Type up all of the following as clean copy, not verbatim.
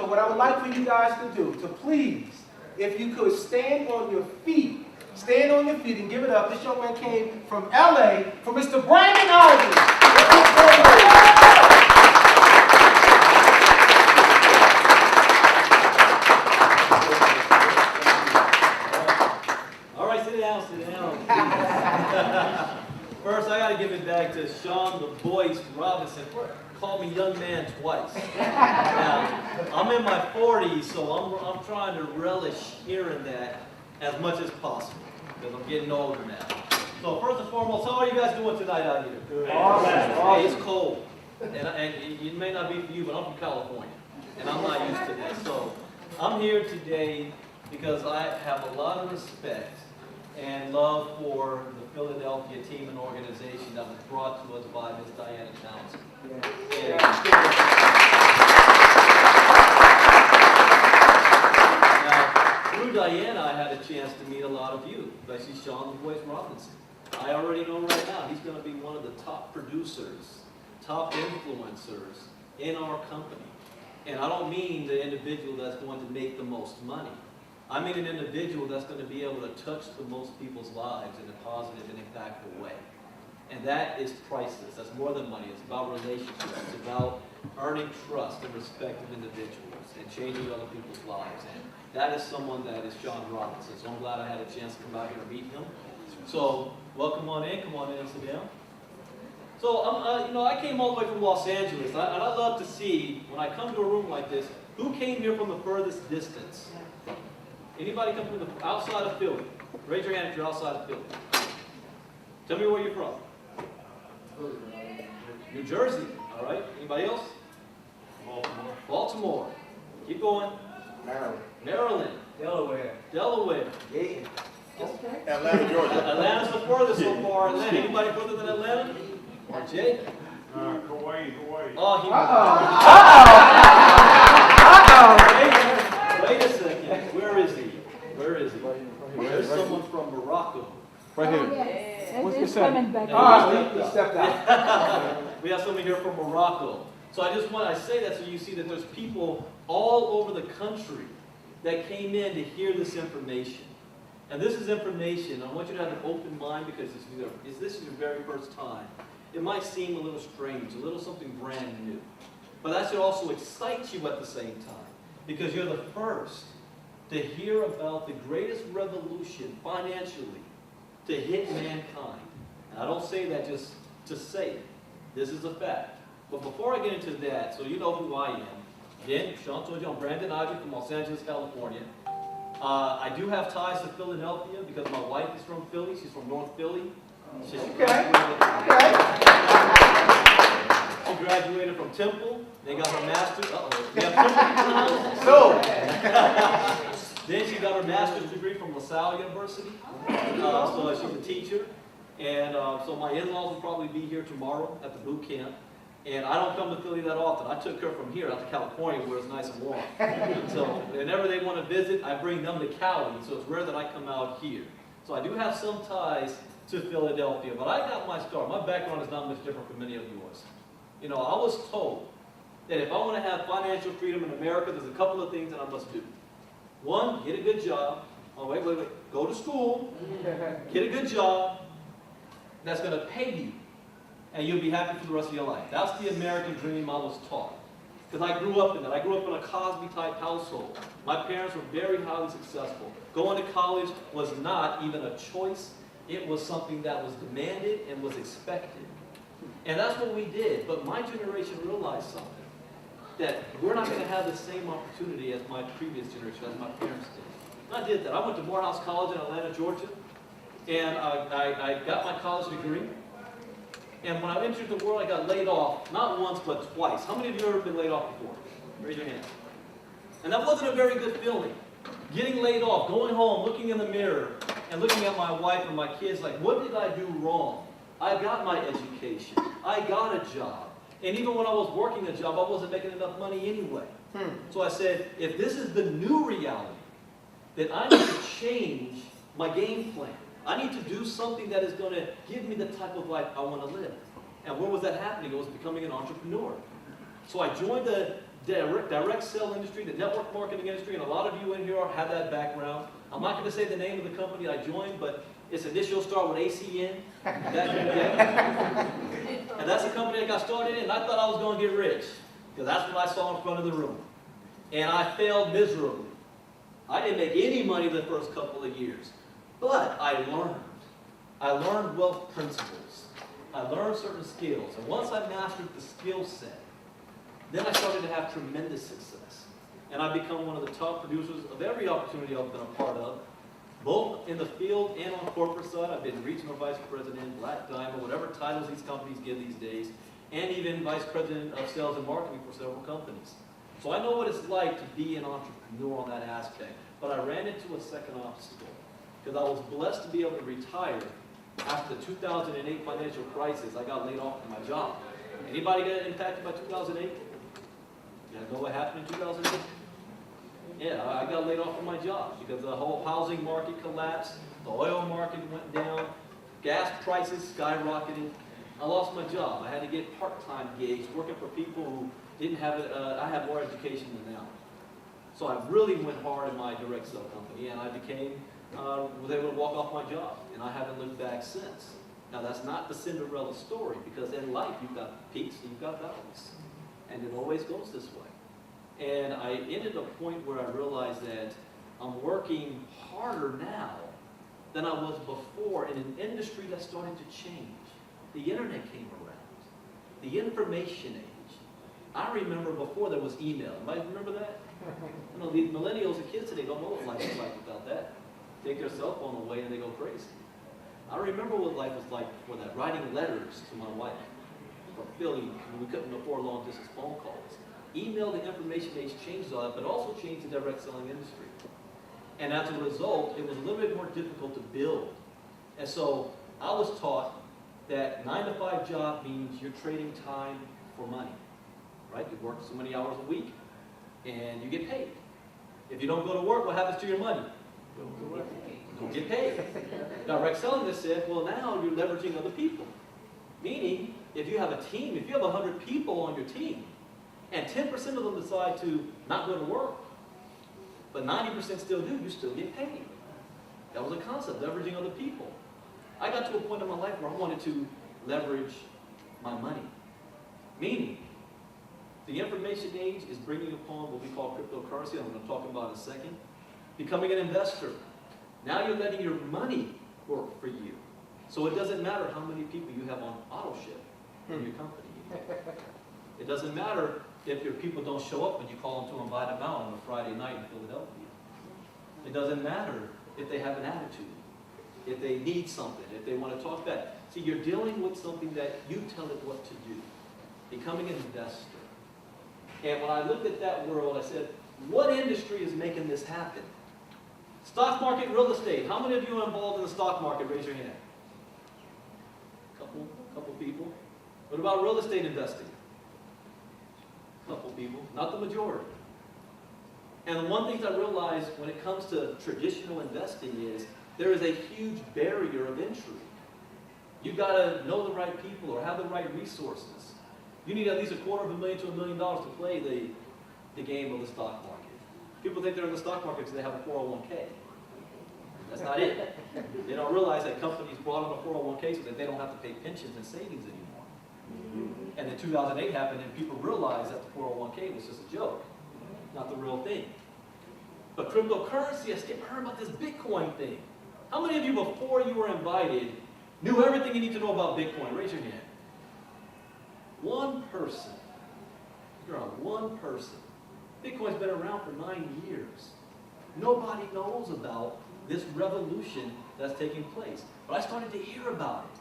what I would like for you guys to do, to please, if you could stand on your feet. Stand on your feet and give it up. This young man came from LA for Mr. Brandon Ivey. All right, sit down, sit down. First, I got to give it back to Sean the Voice Robinson. Called me young man twice. Now, I'm in my 40s, so I'm trying to relish hearing that as much as possible, because I'm getting older now. So first and foremost, how are you guys doing tonight out here? Good. Awesome. Hey, it's cold, and it may not be for you, but I'm from California, and I'm not used to this. So I'm here today because I have a lot of respect and love for the Philadelphia team and organization that was brought to us by Ms. Diana Townsend. Now, through Diana, I had a chance to meet a lot of you, especially Sean the Voice Robinson. I already know right now he's going to be one of the top producers, top influencers in our company. And I don't mean the individual that's going to make the most money. I mean an individual that's going to be able to touch the most people's lives in a positive and impactful way. And that is priceless. That's more than money. It's about relationships. It's about earning trust and respect of individuals and changing other people's lives. And that is someone that is Sean Robinson. So I'm glad I had a chance to come out here and meet him. So welcome on in. Come on in and sit down. So I came all the way from Los Angeles, and I love to see when I come to a room like this, who came here from the furthest distance. Anybody come from the outside of Philly? Raise your hand if you're outside of Philly. Tell me where you're from. New Jersey, all right. Anybody else? Baltimore. Baltimore. Keep going. Maryland. Maryland. Delaware. Delaware. Yeah. Okay. Atlanta, Georgia. Atlanta's the furthest so far. Atlanta. Anybody further than Atlanta? Or Jay? Hawaii. Oh, he Wait a second. Where is he? There's someone from Morocco. Right here. What's your saying? He stepped out. We have someone here from Morocco. So I say that so you see that there's people all over the country that came in to hear this information. And this is information, I want you to have an open mind because this is your very first time. It might seem a little strange, a little something brand new. But that should also excite you at the same time because you're the first to hear about the greatest revolution financially to hit mankind. And I don't say that just to say it. This is a fact. But before I get into that, so you know who I am. Again, Sean told you I'm Brandon Ivey from Los Angeles, California. I do have ties to Philadelphia because my wife is from Philly. She's from North Philly. She graduated from Temple. They got her master's. We have Temple in the house. Then she got her master's degree from LaSalle University. So she's a teacher. And so my in-laws will probably be here tomorrow at the boot camp. And I don't come to Philly that often. I took her from here out to California where it's nice and warm. So whenever they want to visit, I bring them to Cali. So it's rare that I come out here. So I do have some ties to Philadelphia. But I got my start. My background is not much different from many of yours. You know, I was told that if I want to have financial freedom in America, there's a couple of things that I must do. One, get a good job. Oh, wait. Go to school. Get a good job that's going to pay you. And you'll be happy for the rest of your life. That's the American dream I was taught. Because I grew up in that. I grew up in a Cosby-type household. My parents were very highly successful. Going to college was not even a choice. It was something that was demanded and was expected. And that's what we did. But my generation realized something. That we're not going to have the same opportunity as my previous generation, as my parents did. And I did that. I went to Morehouse College in Atlanta, Georgia. And I got my college degree. And when I entered the world, I got laid off, not once, but twice. How many of you have ever been laid off before? Raise your hand. And that wasn't a very good feeling. Getting laid off, going home, looking in the mirror, and looking at my wife and my kids like, what did I do wrong? I got my education. I got a job. And even when I was working a job, I wasn't making enough money anyway. So I said, if this is the new reality, then I need to change my game plan. I need to do something that is going to give me the type of life I want to live. And where was that happening? It was becoming an entrepreneur. So I joined the direct sale industry, the network marketing industry, and a lot of you in here have that background. I'm not going to say the name of the company I joined, but its initials start with ACN. And that's the company I got started in, and I thought I was going to get rich, because that's what I saw in front of the room. And I failed miserably. I didn't make any money the first couple of years, but I learned. I learned wealth principles. I learned certain skills, and once I mastered the skill set, then I started to have tremendous success. And I've become one of the top producers of every opportunity I've been a part of, both in the field and on the corporate side. I've been regional vice president, black diamond, whatever titles these companies give these days, and even vice president of sales and marketing for several companies. So I know what it's like to be an entrepreneur on that aspect. But I ran into a second obstacle, because I was blessed to be able to retire after the 2008 financial crisis. I got laid off from my job. Anybody get impacted by 2008? You know what happened in 2008? Yeah, I got laid off from my job because the whole housing market collapsed, the oil market went down, gas prices skyrocketed. I lost my job. I had to get part-time gigs working for people who didn't have it. I had more education than them. So I really went hard in my direct sell company, and I was able to walk off my job, and I haven't looked back since. Now that's not the Cinderella story, because in life you've got peaks and you've got valleys, and it always goes this way. And I ended a point where I realized that I'm working harder now than I was before in an industry that's starting to change. The internet came around, the information age. I remember before there was email. Anybody remember that? You know, the millennials and kids today don't know what life is like without that. Take their cell phone away and they go crazy. I remember what life was like before that, writing letters to my wife from Philly when we couldn't afford long distance phone calls. Email, the information age changed all that, but also changed the direct selling industry. And as a result, it was a little bit more difficult to build. And so I was taught that 9-to-5 job means you're trading time for money, right? You work so many hours a week, and you get paid. If you don't go to work, what happens to your money? You don't get paid. Direct selling just said, well, now you're leveraging other people. Meaning, if you have a team, if you have 100 people on your team, and 10% of them decide to not go to work, but 90% still do, you still get paid. That was a concept, leveraging other people. I got to a point in my life where I wanted to leverage my money. Meaning, the information age is bringing upon what we call cryptocurrency, I'm going to talk about in a second. Becoming an investor. Now you're letting your money work for you. So it doesn't matter how many people you have on auto ship in your company. It doesn't matter if your people don't show up when you call them to invite them out on a Friday night in Philadelphia. It doesn't matter if they have an attitude, if they need something, if they want to talk back. See, you're dealing with something that you tell it what to do. Becoming an investor. And when I looked at that world, I said, what industry is making this happen? Stock market, real estate. How many of you are involved in the stock market? Raise your hand. Couple people. What about real estate investing? Couple people, not the majority. And one thing I realized when it comes to traditional investing is there is a huge barrier of entry. You've got to know the right people or have the right resources. You need at least $250,000 to $1 million to play the game of the stock market. People think they're in the stock market because they have a 401k. That's not it. They don't realize that companies brought on a 401k so that they don't have to pay pensions and savings anymore. And then 2008 happened and people realized that the 401k was just a joke, not the real thing. But cryptocurrency, I heard about this Bitcoin thing. How many of you, before you were invited, knew everything you need to know about Bitcoin? Raise your hand. One person. You're on one person. Bitcoin's been around for 9 years. Nobody knows about this revolution that's taking place. But I started to hear about it.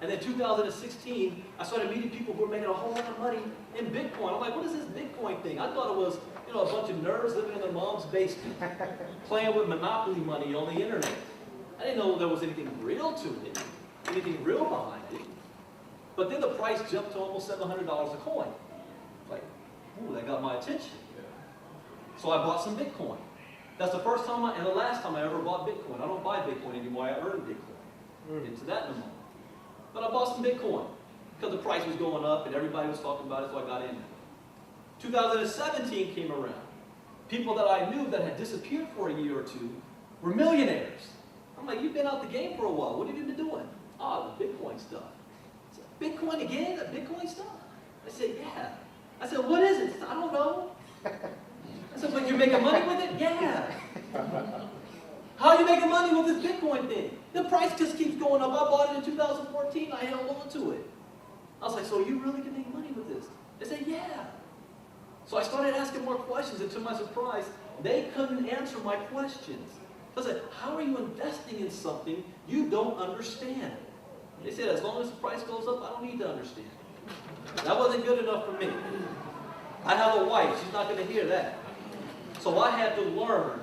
And then 2016, I started meeting people who were making a whole lot of money in Bitcoin. I'm like, what is this Bitcoin thing? I thought it was, a bunch of nerds living in their mom's basement, playing with Monopoly money on the internet. I didn't know there was anything real to it, anything real behind it. But then the price jumped to almost $700 a coin. Like, ooh, that got my attention. So I bought some Bitcoin. That's the first time and the last time I ever bought Bitcoin. I don't buy Bitcoin anymore, I earn Bitcoin. Into that in a moment. But I bought some Bitcoin because the price was going up and everybody was talking about it, so I got in it. 2017 came around. People that I knew that had disappeared for a year or two were millionaires. I'm like, you've been out the game for a while. What have you been doing? Oh, the Bitcoin stuff. I said, Bitcoin again? That Bitcoin stuff? I said, yeah. I said, what is it? I don't know. I said, but you're making money with it? Yeah. How are you making money with this Bitcoin thing? The price just keeps going up. I bought it in 2014. I held on to it. I was like, so you really can make money with this? They said, yeah. So I started asking more questions, and to my surprise, they couldn't answer my questions. I said, how are you investing in something you don't understand? They said, as long as the price goes up, I don't need to understand. That wasn't good enough for me. I have a wife. She's not going to hear that. So I had to learn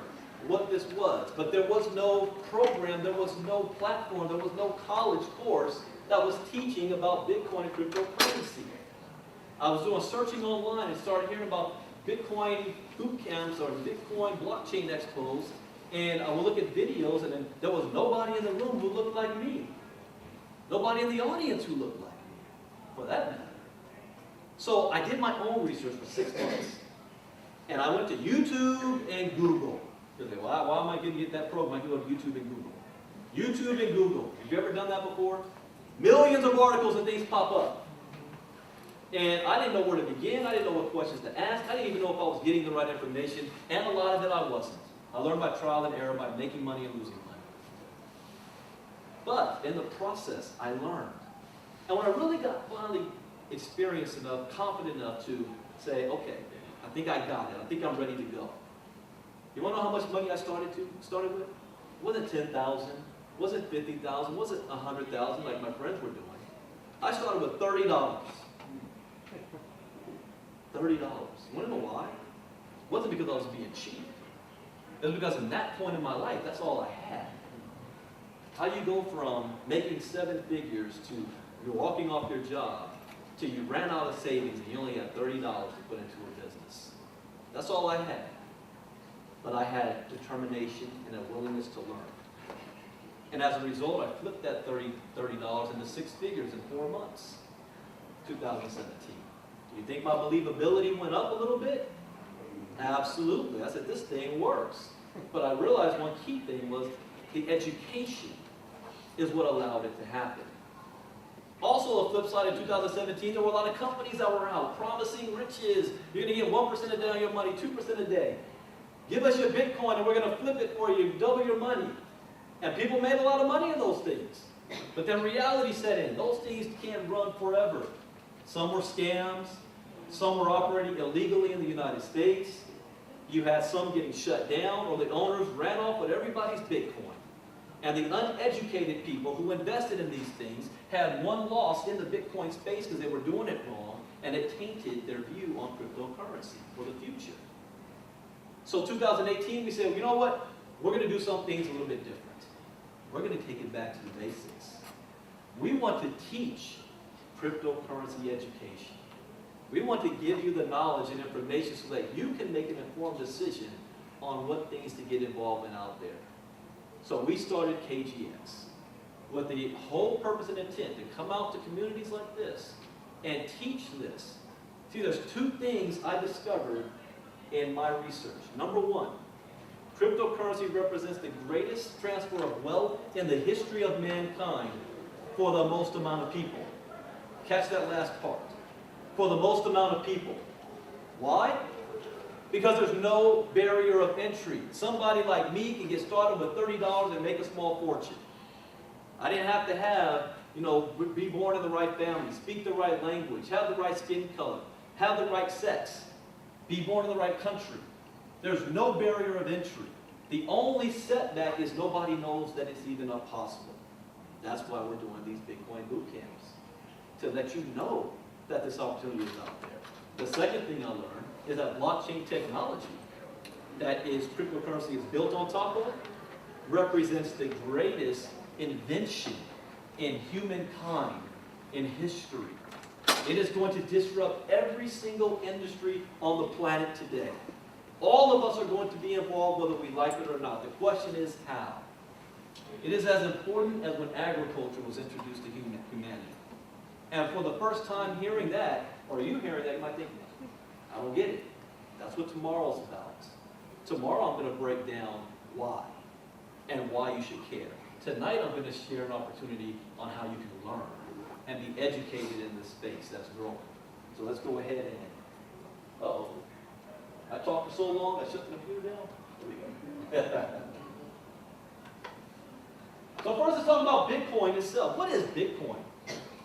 what this was. But there was no program, there was no platform, there was no college course that was teaching about Bitcoin and cryptocurrency. I was doing searching online and started hearing about Bitcoin boot camps or Bitcoin blockchain expos, and I would look at videos, and then there was nobody in the room who looked like me. Nobody in the audience who looked like me, for that matter. So I did my own research for 6 months, and I went to YouTube and Google. You're like, why am I going to get that program? I can go to YouTube and Google. YouTube and Google. Have you ever done that before? Millions of articles and things pop up. And I didn't know where to begin. I didn't know what questions to ask. I didn't even know if I was getting the right information. And a lot of it I wasn't. I learned by trial and error, by making money and losing money. But in the process, I learned. And when I really got finally experienced enough, confident enough to say, okay, I think I got it. I think I'm ready to go. You want to know how much money I started with? Was it 10,000? Was it 50,000? Was it 100,000 like my friends were doing? I started with $30. $30. You want to know why? It wasn't because I was being cheap. It was because in that point in my life, that's all I had. How you go from making 7 figures to you're walking off your job to you ran out of savings and you only had $30 to put into a business. That's all I had. But I had determination and a willingness to learn. And as a result, I flipped that $30 into 6 figures in 4 months, 2017. Do you think my believability went up a little bit? Absolutely. I said, this thing works. But I realized one key thing was the education is what allowed it to happen. Also, a flip side, in 2017, there were a lot of companies that were out promising riches. You're going to get 1% a day on your money, 2% a day. Give us your Bitcoin and we're going to flip it for you, double your money. And people made a lot of money in those things. But then reality set in. Those things can't run forever. Some were scams. Some were operating illegally in the United States. You had some getting shut down, or the owners ran off with everybody's Bitcoin. And the uneducated people who invested in these things had one loss in the Bitcoin space because they were doing it wrong, and it tainted their view on cryptocurrency for the future. So 2018, we said, you know what? We're going to do some things a little bit different. We're going to take it back to the basics. We want to teach cryptocurrency education. We want to give you the knowledge and information so that you can make an informed decision on what things to get involved in out there. So we started KGX with the whole purpose and intent to come out to communities like this and teach this. See, there's 2 things I discovered in my research. Number 1, cryptocurrency represents the greatest transfer of wealth in the history of mankind for the most amount of people. Catch that last part. For the most amount of people. Why? Because there's no barrier of entry. Somebody like me can get started with $30 and make a small fortune. I didn't have to have, be born in the right family, speak the right language, have the right skin color, have the right sex, be born in the right country. There's no barrier of entry. The only setback is nobody knows that it's even not possible. That's why we're doing these Bitcoin boot camps, to let you know that this opportunity is out there. The second thing I learned is that blockchain technology, that is cryptocurrency is built on top of, represents the greatest invention in humankind in history. It is going to disrupt every single industry on the planet today. All of us are going to be involved whether we like it or not. The question is how. It is as important as when agriculture was introduced to humanity. And for the first time hearing that, or you hearing that, you might think, I don't get it. That's what tomorrow's about. Tomorrow I'm going to break down why and why you should care. Tonight I'm going to share an opportunity on how you can learn and be educated in this space that's growing. So let's go ahead and, uh-oh. I talked for so long, I shut the computer down. There we go. So first let's talk about Bitcoin itself. What is Bitcoin?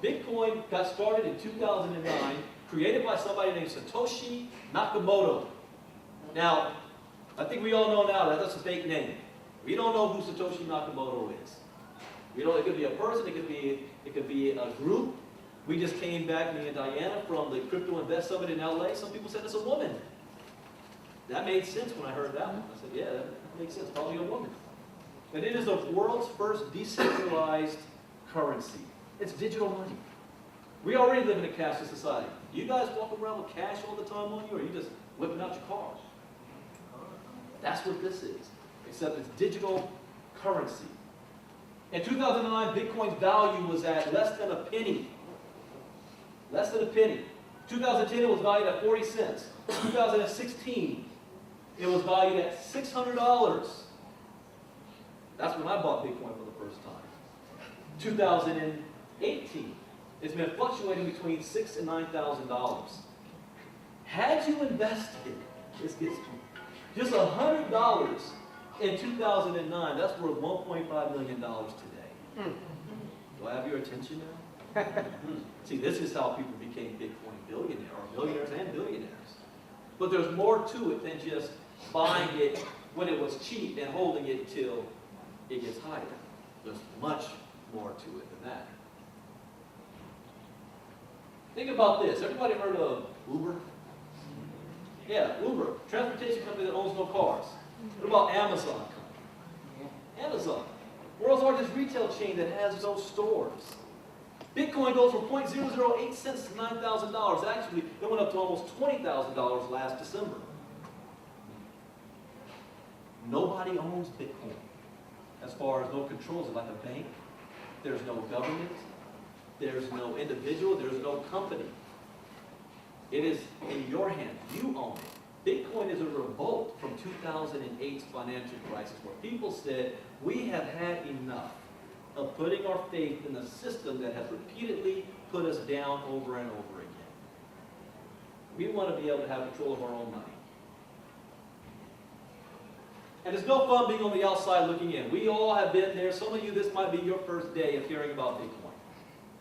Bitcoin got started in 2009, created by somebody named Satoshi Nakamoto. Now, I think we all know now that that's a fake name. We don't know who Satoshi Nakamoto is. We know it could be a person, it could be a group. We just came back, me and Diana, from the Crypto Invest Summit in LA. Some people said it's a woman. That made sense when I heard that one. I said, yeah, that makes sense, probably a woman. And it is the world's first decentralized currency. It's digital money. We already live in a cashless society. You guys walk around with cash all the time on you, or are you just whipping out your cars? That's what this is, except it's digital currency. In 2009, Bitcoin's value was at less than a penny. Less than a penny. 2010, it was valued at 40 cents. 2016, it was valued at $600. That's when I bought Bitcoin for the first time. 2018, it's been fluctuating between $6,000 and $9,000. Had you invested, this gets just $100 in 2009, that's worth $1.5 million today. Do I have your attention now? See, this is how people became Bitcoin billionaires, or millionaires and billionaires. But there's more to it than just buying it when it was cheap and holding it till it gets higher. There's much more to it than that. Think about this. Everybody heard of Uber? Yeah, Uber, transportation company that owns no cars. What about Amazon? Amazon, world's largest retail chain that has no stores. Bitcoin goes from 0.008 cents to $9,000. Actually, it went up to almost $20,000 last December. Nobody owns Bitcoin. As far as no controls, like a bank, there's no government, there's no individual, there's no company. It is in your hands. You own it. Bitcoin is a revolt from 2008's financial crisis where people said, we have had enough of putting our faith in a system that has repeatedly put us down over and over again. We want to be able to have control of our own money. And it's no fun being on the outside looking in. We all have been there. Some of you, this might be your first day of hearing about Bitcoin.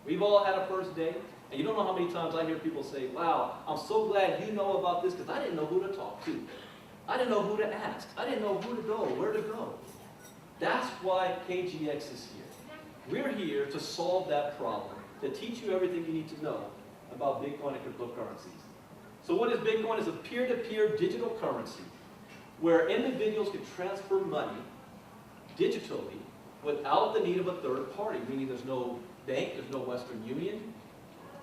We've all had a first day. And you don't know how many times I hear people say, wow, I'm so glad you know about this because I didn't know who to talk to. I didn't know who to ask. I didn't know who to go, where to go. That's why KGX is here. We're here to solve that problem, to teach you everything you need to know about Bitcoin and cryptocurrencies. So what is Bitcoin? It's a peer-to-peer digital currency where individuals can transfer money digitally without the need of a third party, meaning there's no bank, there's no Western Union,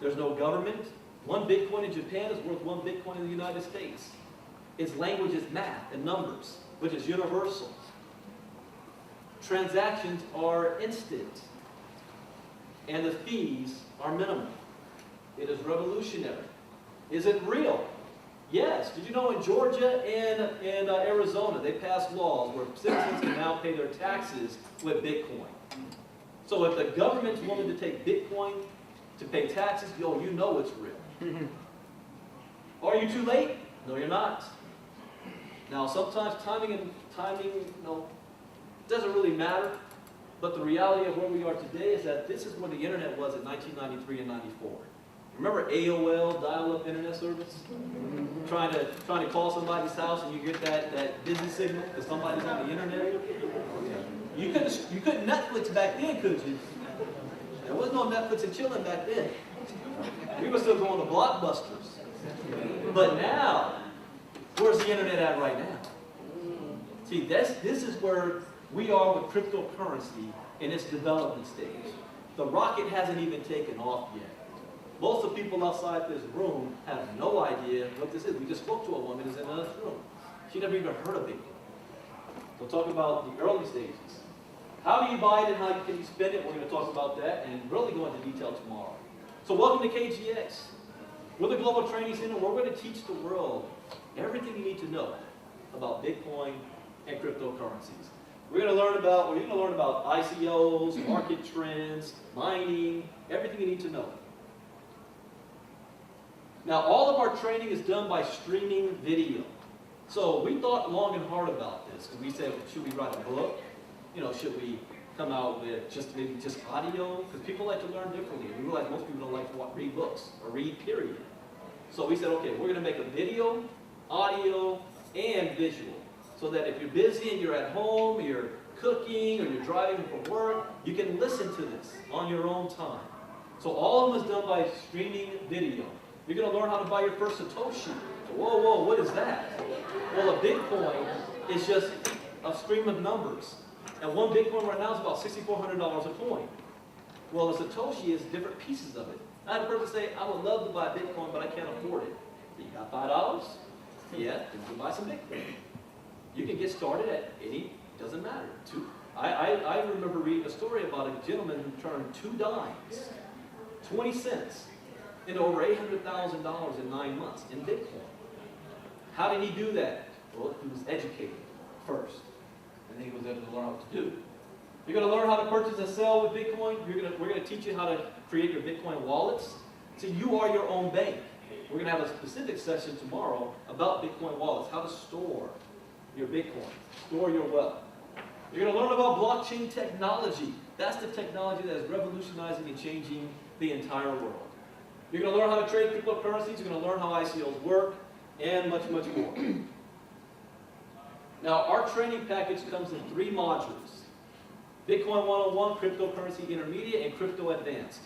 there's no government. One Bitcoin in Japan is worth one Bitcoin in the United States. Its language is math and numbers, which is universal. Transactions are instant, and the fees are minimal. It is revolutionary. Is it real? Yes. Did you know in Georgia and Arizona, they passed laws where citizens can now pay their taxes with Bitcoin. So if the government's willing to take Bitcoin to pay taxes, you know it's real. Are you too late? No, you're not. Now, sometimes timing doesn't really matter, but the reality of where we are today is that this is where the internet was in 1993 and 94. Remember AOL, dial-up internet service? Trying to call somebody's house and you get that busy signal because somebody's on the internet? You couldn't Netflix back then, could you? There was no Netflix and chilling back then. We were still going to Blockbusters. But now, where's the internet at right now? See, this is where we are with cryptocurrency in its development stage. The rocket hasn't even taken off yet. Most of the people outside this room have no idea what this is. We just spoke to a woman who's in another room. She never even heard of Bitcoin. We'll talk about the early stages. How do you buy it and how can you spend it? We're going to talk about that and really go into detail tomorrow. So welcome to KGX. We're the Global Training Center. We're going to teach the world everything you need to know about Bitcoin and cryptocurrencies. We're going to learn about ICOs, market trends, mining, everything you need to know. Now, all of our training is done by streaming video. So we thought long and hard about this, because we said, should we write a book? You know, should we come out with maybe just audio? Because people like to learn differently. We realize most people don't like to read books or read, period. So we said, okay, we're going to make a video, audio, and visual. So that if you're busy and you're at home, you're cooking, or you're driving for work, you can listen to this on your own time. So all of them is done by streaming video. You're going to learn how to buy your first Satoshi. Whoa, what is that? Well, a Bitcoin is just a stream of numbers. And one Bitcoin right now is about $6,400 a coin. Well, a Satoshi is different pieces of it. I had a person say, I would love to buy Bitcoin, but I can't afford it. You got $5? Yeah, then you can buy some Bitcoin. You can get started at any, doesn't matter. I remember reading a story about a gentleman who turned 2 dimes, 20 cents, into over $800,000 in 9 months in Bitcoin. How did he do that? Well, he was educated first, and then he was able to learn what to do. You're going to learn how to purchase and sell with Bitcoin. We're going to teach you how to create your Bitcoin wallets. So you are your own bank. We're going to have a specific session tomorrow about Bitcoin wallets, how to store your Bitcoin, store your wealth. You're going to learn about blockchain technology. That's the technology that is revolutionizing and changing the entire world. You're going to learn how to trade cryptocurrencies. You're going to learn how ICOs work, and much, much more. Now, our training package comes in 3 modules. Bitcoin 101, Cryptocurrency Intermediate, and Crypto Advanced.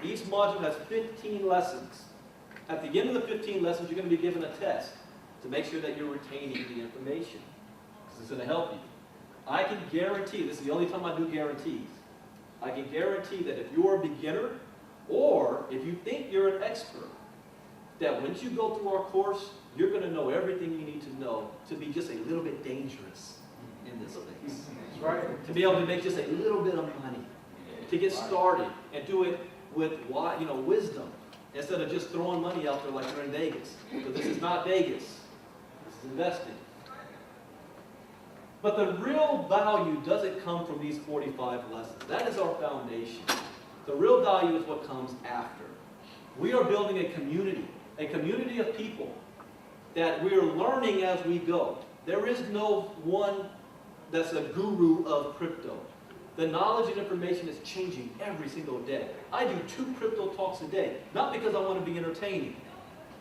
Each module has 15 lessons. At the end of the 15 lessons, you're going to be given a test to make sure that you're retaining the information, because it's going to help you. I can guarantee, this is the only time I do guarantees, I can guarantee that if you're a beginner, or if you think you're an expert, that once you go through our course, you're going to know everything you need to know to be just a little bit dangerous in this place. That's right. To be able to make just a little bit of money, to get started and do it with wisdom, instead of just throwing money out there like you're in Vegas. But this is not Vegas. This is investing. But the real value doesn't come from these 45 lessons. That is our foundation. The real value is what comes after. We are building a community of people that we are learning as we go. There is no one that's a guru of crypto. The knowledge and information is changing every single day. I do 2 crypto talks a day, not because I want to be entertaining,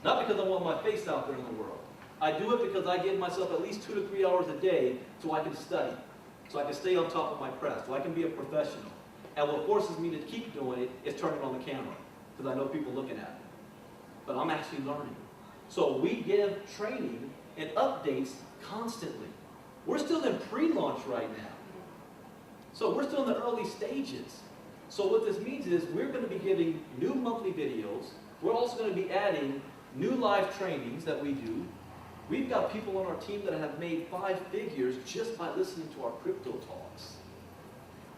not because I want my face out there in the world. I do it because I give myself at least 2 to 3 hours a day so I can study, so I can stay on top of my craft, so I can be a professional. And what forces me to keep doing it is turning on the camera, because I know people looking at me. But I'm actually learning. So we give training and updates constantly. We're still in pre-launch right now. So we're still in the early stages. So what this means is we're going to be giving new monthly videos. We're also going to be adding new live trainings that we do. We've got people on our team that have made 5 figures just by listening to our crypto talks.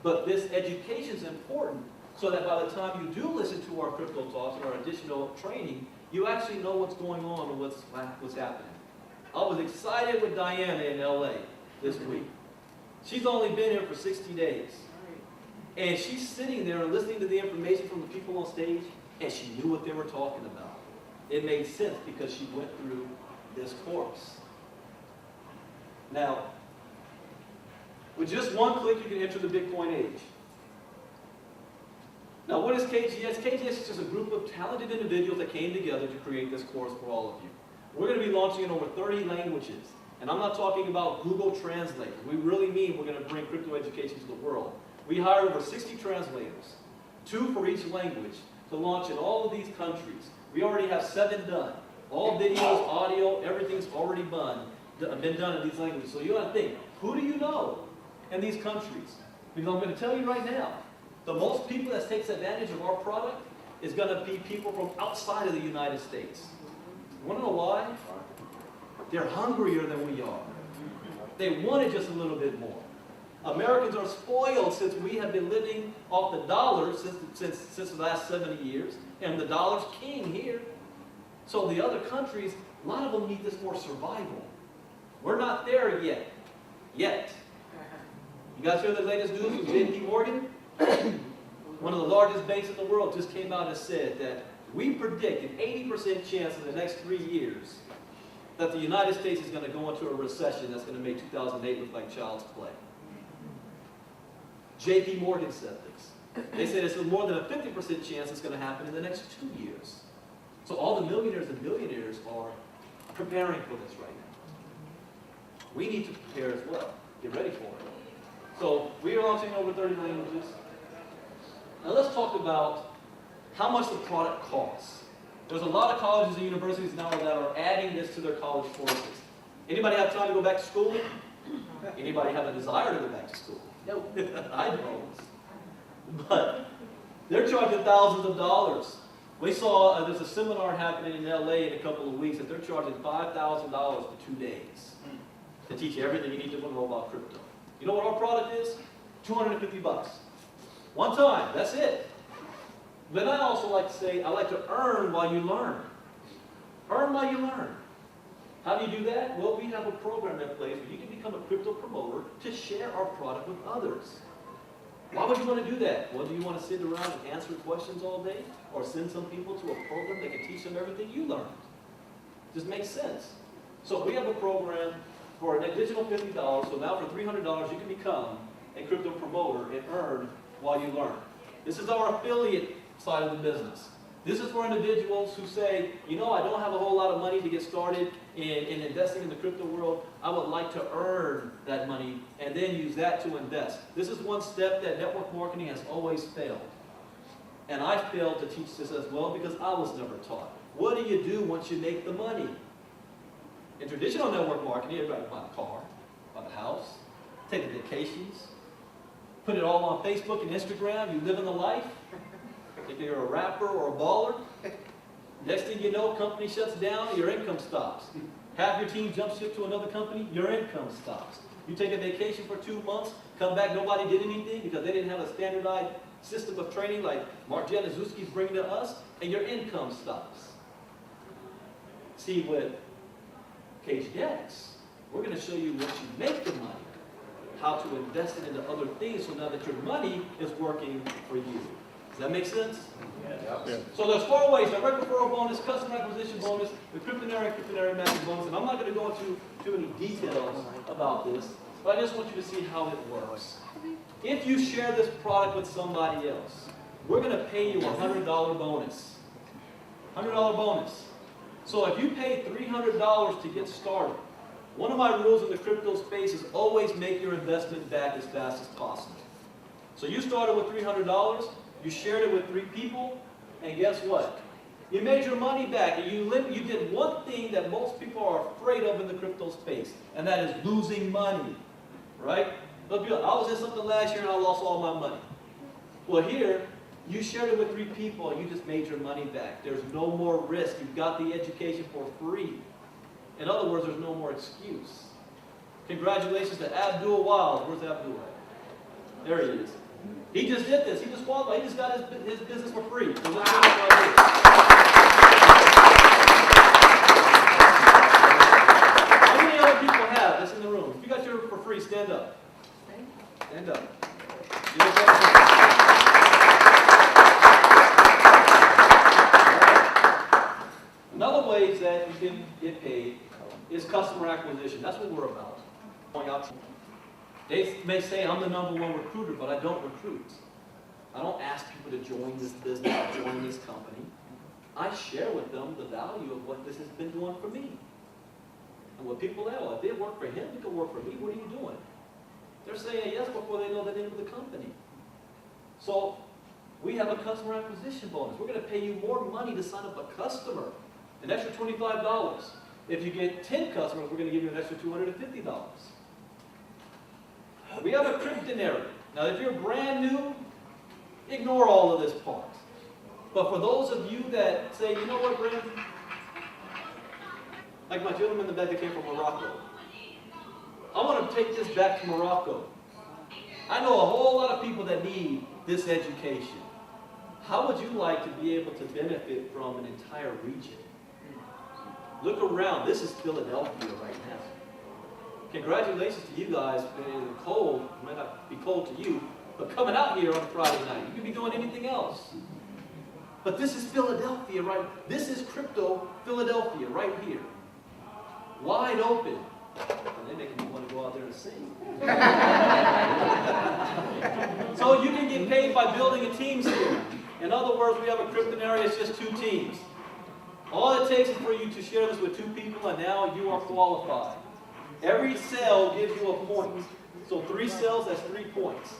But this education is important so that by the time you do listen to our crypto talks and our additional training, you actually know what's going on and what's happening. I was excited with Diana in LA this week. She's only been here for 60 days. And she's sitting there and listening to the information from the people on stage, and she knew what they were talking about. It made sense because she went through this course. Now, with just one click, you can enter the Bitcoin age. Now, what is KGX? KGX is just a group of talented individuals that came together to create this course for all of you. We're going to be launching in over 30 languages. And I'm not talking about Google Translate. We really mean we're going to bring crypto education to the world. We hired over 60 translators, 2 for each language, to launch in all of these countries. We already have 7 done. All videos, audio, everything's already been done in these languages. So you got to think, who do you know in these countries? Because I'm going to tell you right now, the most people that takes advantage of our product is going to be people from outside of the United States. You want to know why? They're hungrier than we are. They want it just a little bit more. Americans are spoiled since we have been living off the dollar since the last 70 years, and the dollar's king here. So the other countries, a lot of them need this for survival. We're not there yet. Yet. You guys hear the latest news from JP Morgan? One of the largest banks in the world just came out and said that we predict an 80% chance in the next 3 years that the United States is going to go into a recession that's going to make 2008 look like child's play. JP Morgan said this. They said it's more than a 50% chance it's going to happen in the next 2 years. So all the millionaires and billionaires are preparing for this right now. We need to prepare as well. Get ready for it. So we are launching over 30 languages. Now let's talk about how much the product costs. There's a lot of colleges and universities now that are adding this to their college courses. Anybody have time to go back to school? Anybody have a desire to go back to school? No. I don't. But they're charging thousands of dollars. We saw there's a seminar happening in LA in a couple of weeks that they're charging $5,000 for 2 days to teach you everything you need to know about crypto. You know what our product is? $250. One time, that's it. But I also like to say, I like to earn while you learn. Earn while you learn. How do you do that? Well, we have a program in place where you can become a crypto promoter to share our product with others. Why would you want to do that? Well, do you want to sit around and answer questions all day? Or send some people to a program that can teach them everything you learned? Just makes sense. So we have a program for an additional $50. So now for $300, you can become a crypto promoter and earn while you learn. This is our affiliate side of the business. This is for individuals who say, you know, I don't have a whole lot of money to get started in investing in the crypto world. I would like to earn that money and then use that to invest. This is one step that network marketing has always failed. And I failed to teach this as well because I was never taught. What do you do once you make the money? In traditional network marketing, everybody buy a car, buy a house, take vacations, put it all on Facebook and Instagram, you live in the life. If you're a rapper or a baller, next thing you know, company shuts down, your income stops. Half your team jumps ship to another company, your income stops. You take a vacation for 2 months, come back, nobody did anything because they didn't have a standardized system of training like Mark Januszewski's bringing to us, and your income stops. See, with KGX, we're going to show you once you make the money, how to invest it into other things so now that your money is working for you. Does that make sense? Yeah. So there's 4 ways: direct referral bonus, customer acquisition bonus, the cryptonary matching bonus. And I'm not going to go into too many details about this, but I just want you to see how it works. If you share this product with somebody else, we're going to pay you a $100 bonus. $100 bonus. So if you pay $300 to get started, one of my rules in the crypto space is always make your investment back as fast as possible. So you started with $300, you shared it with 3 people, and guess what? You made your money back, and you did one thing that most people are afraid of in the crypto space, and that is losing money, right? I was in something last year and I lost all my money. Well, here, you shared it with 3 people, and you just made your money back. There's no more risk. You've got the education for free. In other words, there's no more excuse. Congratulations to Abdul Wild. Where's Abdul? There he is. He just did this. He just qualified. He just got his business for free. So let's How many other people have this in the room? If you got yours for free, stand up. Stand up. Another way that you can get paid is customer acquisition. That's what we're about. They may say I'm the #1 recruiter, but I don't recruit. I don't ask people to join this business or join this company. I share with them the value of what this has been doing for me. And what people say, well, if it worked for him, it could work for me. What are you doing? They're saying yes before they know the name of the company. So we have a customer acquisition bonus. We're going to pay you more money to sign up a customer, an extra $25. If you get 10 customers, we're going to give you an extra $250. We have a cryptonary. Now, if you're brand new, ignore all of this part. But for those of you that say, you know what, Brandon? Like my gentleman in the back that came from Morocco. I want to take this back to Morocco. I know a whole lot of people that need this education. How would you like to be able to benefit from an entire region? Look around. This is Philadelphia right now. Congratulations to you guys. In the cold, it might not be cold to you, but coming out here on a Friday night, you could be doing anything else. But this is Philadelphia, right? This is crypto Philadelphia right here. Wide open. And they make me want to go out there and sing. So you can get paid by building a team here. In other words, we have a cryptonary, it's just 2 teams. All it takes is for you to share this with 2 people, and now you are qualified. Every cell gives you a point. So 3 cells, that's 3 points.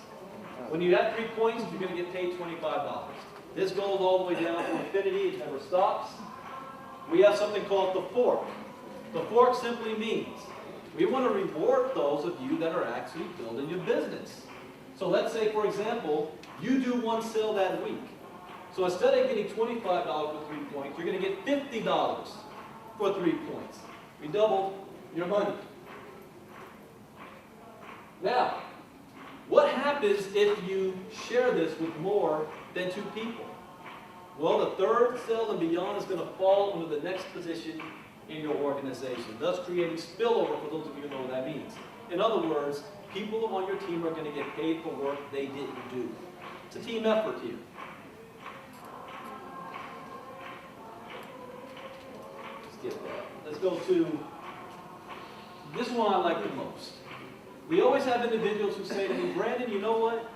When you have 3 points, you're going to get paid $25. This goes all the way down to infinity, it never stops. We have something called the fork. The fork simply means we want to reward those of you that are actually building your business. So let's say, for example, you do 1 sale that week. So instead of getting $25 for 3 points, you're going to get $50 for 3 points. We doubled your money. Now, what happens if you share this with more than 2 people? Well, the 3rd cell and beyond is going to fall under the next position in your organization, thus creating spillover for those of you who know what that means. In other words, people on your team are going to get paid for work they didn't do. It's a team effort here. Skip that. Let's go to this one I like the most. We always have individuals who say to me, Brandon, you know what?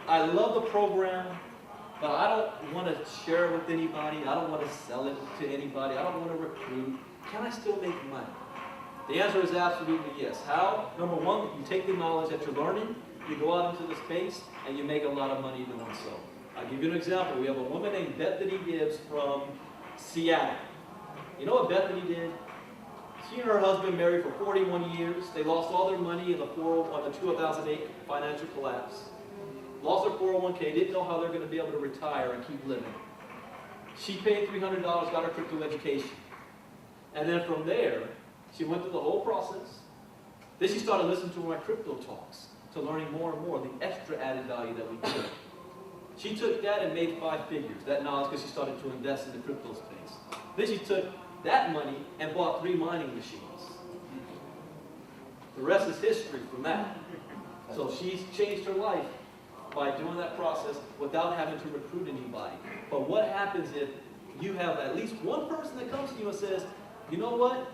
I love the program, but I don't want to share it with anybody. I don't want to sell it to anybody. I don't want to recruit. Can I still make money? The answer is absolutely yes. How? Number 1, you take the knowledge that you're learning, you go out into the space, and you make a lot of money doing so. I'll give you an example. We have a woman named Bethany Gibbs from Seattle. You know what Bethany did? She and her husband married for 41 years. They lost all their money in the 2008 financial collapse. Lost their 401k, didn't know how they're going to be able to retire and keep living. She paid $300, got her crypto education. And then from there, she went through the whole process. Then she started listening to my crypto talks, to learning more and more the extra added value that we give. She took that and made 5 figures, that knowledge, because she started to invest in the crypto space. Then she took that money and bought 3 mining machines. The rest is history from that. So she's changed her life by doing that process without having to recruit anybody. But what happens if you have at least one person that comes to you and says, you know what?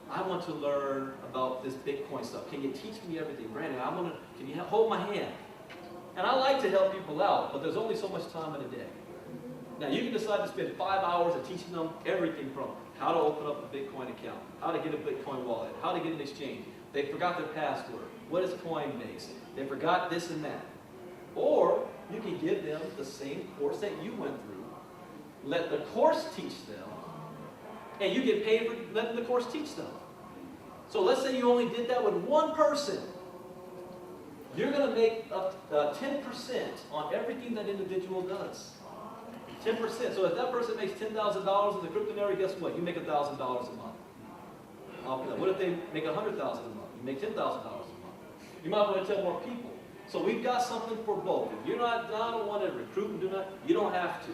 I want to learn about this Bitcoin stuff. Can you teach me everything? Brandon, can you hold my hand? And I like to help people out, but there's only so much time in a day. Now, you can decide to spend 5 hours of teaching them everything from how to open up a Bitcoin account, how to get a Bitcoin wallet, how to get an exchange. They forgot their password. What is Coinbase? They forgot this and that. Or you can give them the same course that you went through, let the course teach them, and you get paid for letting the course teach them. So let's say you only did that with 1 person. You're going to make 10% on everything that individual does. 10%. So if that person makes $10,000 in the cryptonary, guess what? You make $1,000 a month. What if they make $100,000 a month? You make $10,000 a month. You might want to tell more people. So we've got something for both. If you're not, I don't want to recruit and do that, you don't have to.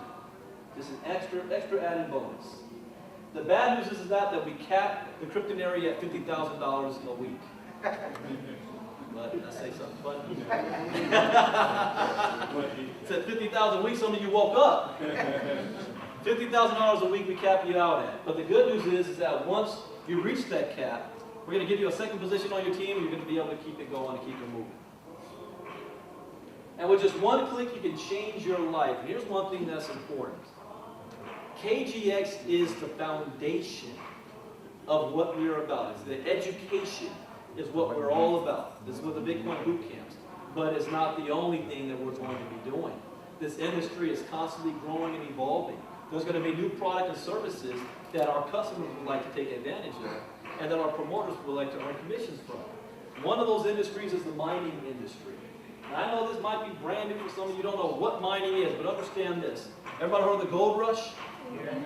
This is an extra added bonus. The bad news is that we cap the cryptonary at $50,000 a week. But I say something funny. It's at $50,000 a week, some of you woke up. $50,000 a week we cap you out at. But the good news is that once you reach that cap, we're going to give you a second position on your team, and you're going to be able to keep it going and keep it moving. And with just 1 click, you can change your life. And here's one thing that's important. KGX is the foundation of what we're about. It's the education is what we're all about. This is what the Bitcoin boot camps. But it's not the only thing that we're going to be doing. This industry is constantly growing and evolving. There's going to be new products and services that our customers would like to take advantage of, and that our promoters would like to earn commissions from. One of those industries is the mining industry. Now, I know this might be brand new for some of you, don't know what mining is, but understand this. Everybody heard of the gold rush? Yeah.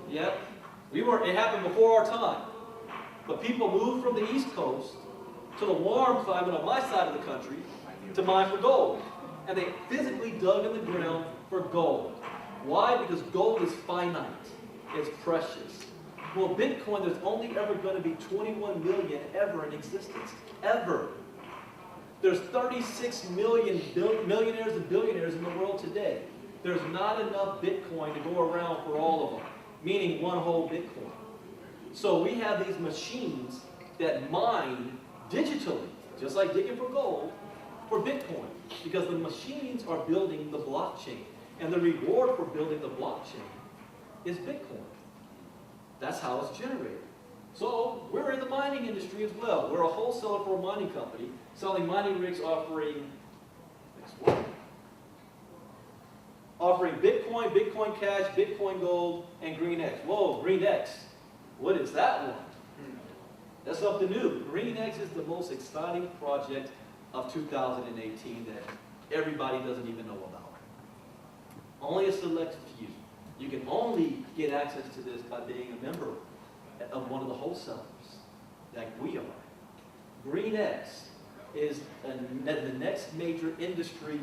Yep. It happened before our time. But people moved from the East Coast to the warm climate on my side of the country to mine for gold. And they physically dug in the ground for gold. Why? Because gold is finite. It's precious. Well, Bitcoin, there's only ever going to be 21 million ever in existence. Ever. There's 36 million millionaires and billionaires in the world today. There's not enough Bitcoin to go around for all of them, meaning one whole Bitcoin. So we have these machines that mine digitally, just like digging for gold, for Bitcoin, because the machines are building the blockchain, and the reward for building the blockchain is Bitcoin. That's how it's generated. So we're in the mining industry as well. We're a wholesaler for a mining company, selling mining rigs offering Bitcoin, Bitcoin Cash, Bitcoin Gold, and Green X. Whoa, Green X. What is that one? That's something new. Green X is the most exciting project of 2018 that everybody doesn't even know about. Only a select few. You can only get access to this by being a member of one of the wholesalers, like we are. Green X is the next major industry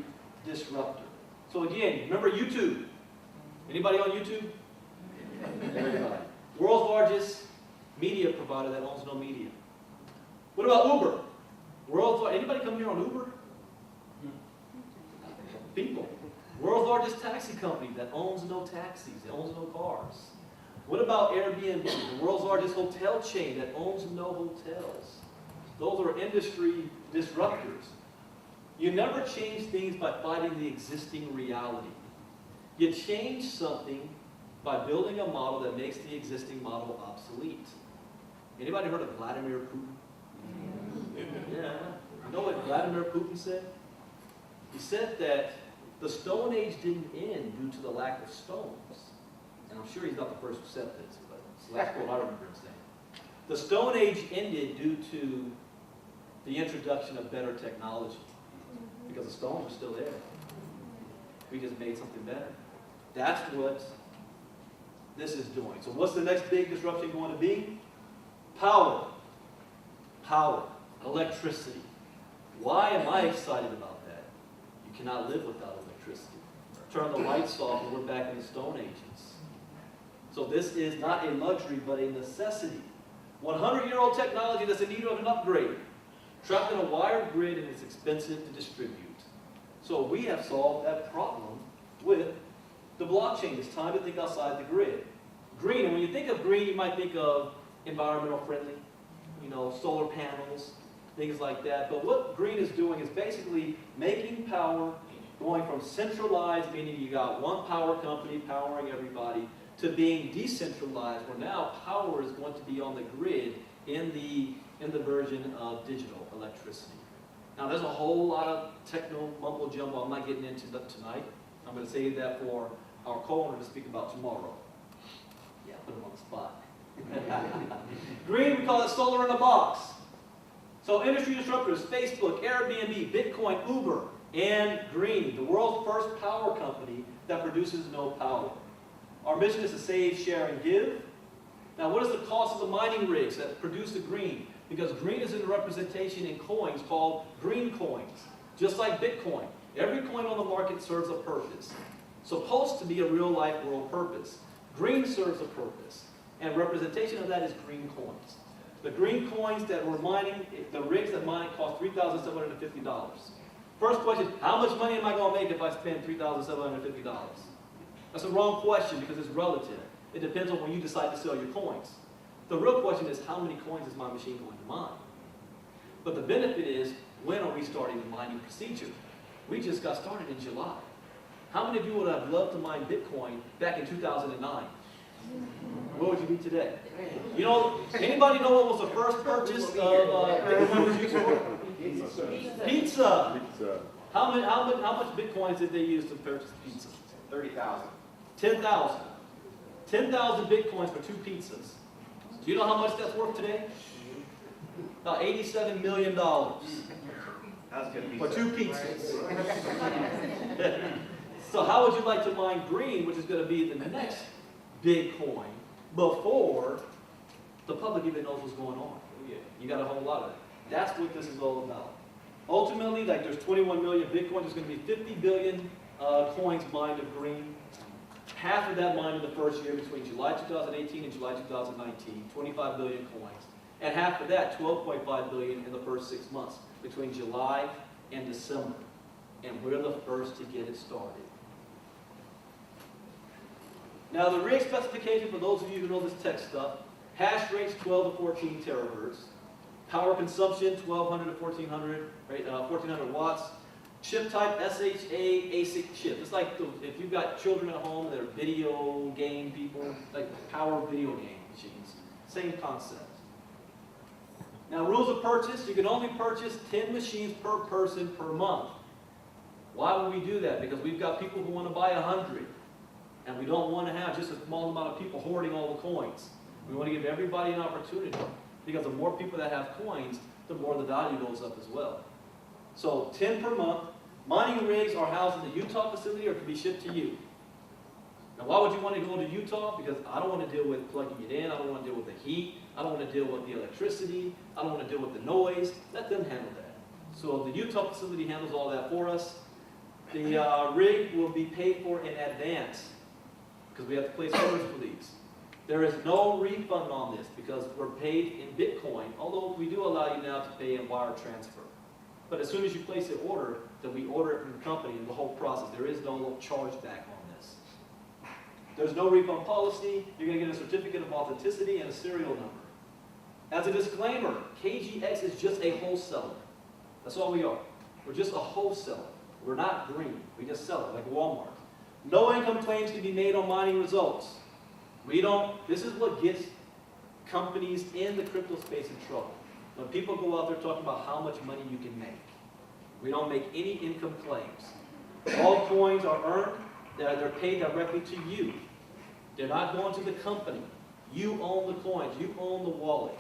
disruptor. So again, remember YouTube? Anybody on YouTube? Everybody. World's largest media provider that owns no media. What about Uber? Anybody come here on Uber? People. World's largest taxi company that owns no taxis, that owns no cars. What about Airbnb, the world's largest hotel chain that owns no hotels? Those are industry disruptors. You never change things by fighting the existing reality. You change something by building a model that makes the existing model obsolete. Anybody heard of Vladimir Putin? Yeah. You know what Vladimir Putin said? He said that the Stone Age didn't end due to the lack of stones. And I'm sure he's not the first who said this, but it's the last quote I remember him saying. The Stone Age ended due to the introduction of better technology, because the stones are still there. We just made something better. That's what this is doing. So what's the next big disruption going to be? Power. Power. Electricity. Why am I excited about that? You cannot live without electricity. Turn the lights off and we're back in the Stone Ages. So this is not a luxury, but a necessity. 100-year-old technology that's in need of an upgrade. Trapped in a wired grid and it's expensive to distribute. So we have solved that problem with the blockchain. It's time to think outside the grid. Green, and when you think of green, you might think of environmental friendly, solar panels, things like that. But what green is doing is basically making power going from centralized, meaning you got one power company powering everybody, to being decentralized, where now power is going to be on the grid in the version of digital electricity. Now there's a whole lot of techno mumbo jumbo I'm not getting into tonight. I'm going to save that for our co-owner to speak about tomorrow. Yeah, put him on the spot. Green, we call it solar in a box. So industry disruptors, Facebook, Airbnb, Bitcoin, Uber, and Green, the world's first power company that produces no power. Our mission is to save, share, and give. Now what is the cost of the mining rigs that produce the green? Because green is in representation in coins called green coins, just like Bitcoin. Every coin on the market serves a purpose. Supposed to be a real-life world purpose. Green serves a purpose, and representation of that is green coins. The green coins that we're mining, the rigs that mine cost $3,750. First question, how much money am I going to make if I spend $3,750? That's a wrong question because it's relative. It depends on when you decide to sell your coins. The real question is, how many coins is my machine going to mine? But the benefit is, when are we starting the mining procedure? We just got started in July. How many of you would have loved to mine Bitcoin back in 2009? Where would you be today? Anybody know what was the first purchase of Bitcoin was used for? Pizza. How much Bitcoins did they use to purchase pizza? 30,000. 10,000. 10,000 Bitcoins for 2 pizzas. Do you know how much that's worth today? About $87 million for 2 pizzas. So how would you like to mine green, which is going to be the next big coin, before the public even knows what's going on? You got a whole lot of it. That's what this is all about. Ultimately, there's 21 million Bitcoin. There's going to be 50 billion coins mined of green. half of that mined in the first year between July 2018 and July 2019, 25 billion coins. And half of that, 12.5 billion in the first 6 months, between July and December. And we're the first to get it started. Now the rig specification, for those of you who know this tech stuff, hash rates 12 to 14 terahertz, power consumption 1200 to 1400, right, 1400 watts, chip type SHA ASIC chip. It's like if you've got children at home that are video game people, like power video game machines, same concept. Now rules of purchase, you can only purchase 10 machines per person per month. Why would we do that? Because we've got people who want to buy 100. And we don't want to have just a small amount of people hoarding all the coins. We want to give everybody an opportunity. Because the more people that have coins, the more the value goes up as well. So 10 per month. Mining rigs are housed in the Utah facility or can be shipped to you. Now why would you want to go to Utah? Because I don't want to deal with plugging it in. I don't want to deal with the heat. I don't want to deal with the electricity. I don't want to deal with the noise. Let them handle that. So the Utah facility handles all that for us. The rig will be paid for in advance, because we have to place orders for these. There is no refund on this because we're paid in Bitcoin, although we do allow you now to pay in wire transfer. But as soon as you place an order, then we order it from the company and the whole process. There is no chargeback on this. There's no refund policy. You're going to get a certificate of authenticity and a serial number. As a disclaimer, KGX is just a wholesaler. That's all we are. We're just a wholesaler. We're not green. We just sell it like Walmart. No income claims can be made on mining results. This is what gets companies in the crypto space in trouble. When people go out there talking about how much money you can make. We don't make any income claims. All coins are earned, they're paid directly to you. They're not going to the company. You own the coins, you own the wallet.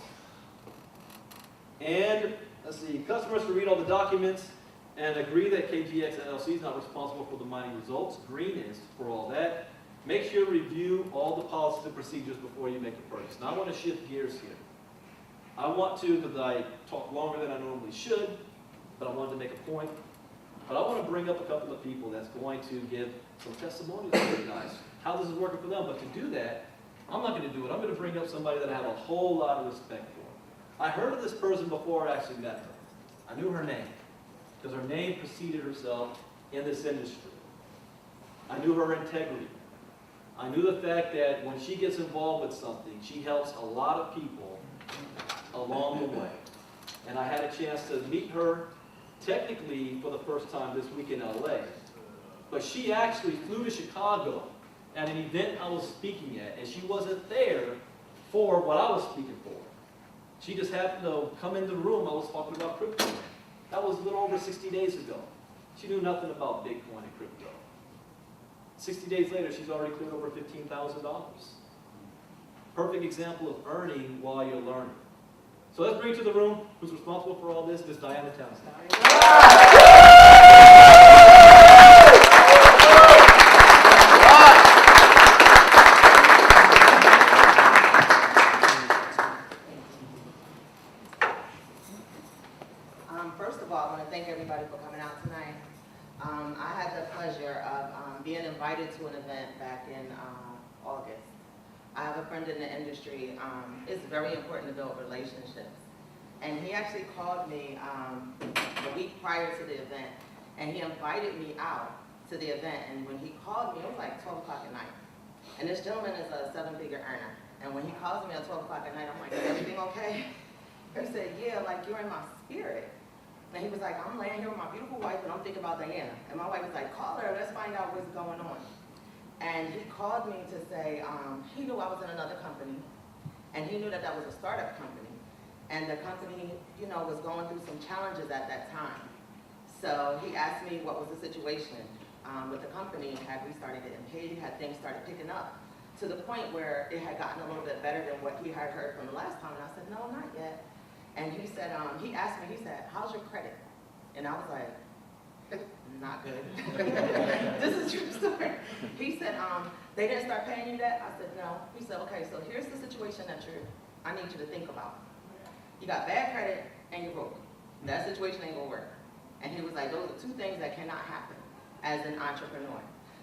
And, let's see, customers can read all the documents and agree that KGX LLC is not responsible for the mining results. Green is for all that. Make sure to review all the policies and procedures before you make a purchase. Now I want to shift gears here. I want to, because I talk longer than I normally should, but I wanted to make a point. But I want to bring up a couple of people that's going to give some testimonials to you guys, how this is working for them. But to do that, I'm not going to do it. I'm going to bring up somebody that I have a whole lot of respect for. I heard of this person before I actually met her. I knew her name, because her name preceded herself in this industry. I knew her integrity. I knew the fact that when she gets involved with something, she helps a lot of people along the way. And I had a chance to meet her technically for the first time this week in LA. But she actually flew to Chicago at an event I was speaking at, and she wasn't there for what I was speaking for. She just happened to come in the room I was talking about crypto. That was a little over 60 days ago. She knew nothing about Bitcoin and crypto. 60 days later, she's already cleared over $15,000. Perfect example of earning while you're learning. So let's bring to the room who's responsible for all this, Ms. Diana Townsend. First of all, I want to thank everybody for coming out tonight. I had the pleasure of being invited to an event back in August. I have a friend in the industry. It's very important to build relationships. And he actually called me the week prior to the event, and he invited me out to the event. And when he called me, it was like 12 o'clock at night. And this gentleman is a 7-figure earner. And when he calls me at 12 o'clock at night, I'm like, is everything okay? He said, yeah, like you're in my spirit. And he was like, I'm laying here with my beautiful wife and I'm thinking about Diana. And my wife was like, call her, let's find out what's going on. And he called me to say, he knew I was in another company. And he knew that that was a startup company. And the company, you know, was going through some challenges at that time. So he asked me what was the situation with the company. Had we started getting paid? Had things started picking up? To the point where it had gotten a little bit better than what he had heard from the last time. And I said, no, not yet. And he said, he asked me, he said, how's your credit? And I was like, not good. This is true story. He said, they didn't start paying you that? I said, no. He said, okay, so here's the situation that I need you to think about. You got bad credit and you're broke. That situation ain't gonna work. And he was like, those are two things that cannot happen as an entrepreneur.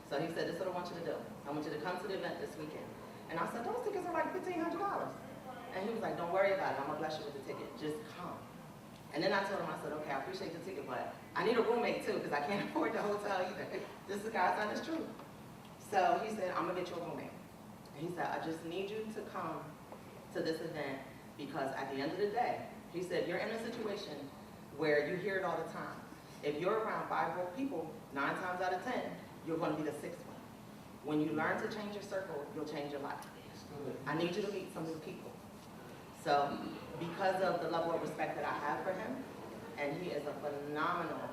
So So he said, this is what I want you to do. I want you to come to the event this weekend. And I said, those tickets are like $1,500. And he was like, don't worry about it. I'm going to bless you with the ticket. Just come. And then I told him, I said, okay, I appreciate the ticket, but I need a roommate too, because I can't afford the hotel either. This is God's honest truth. So he said, I'm going to get you a roommate. And he said, I just need you to come to this event because at the end of the day, he said, you're in a situation where you hear it all the time. If you're around 5 broke people, 9 times out of 10, you're going to be the 6th one. When you learn to change your circle, you'll change your life. I need you to meet some new people. So because of the level of respect that I have for him, and he is a phenomenal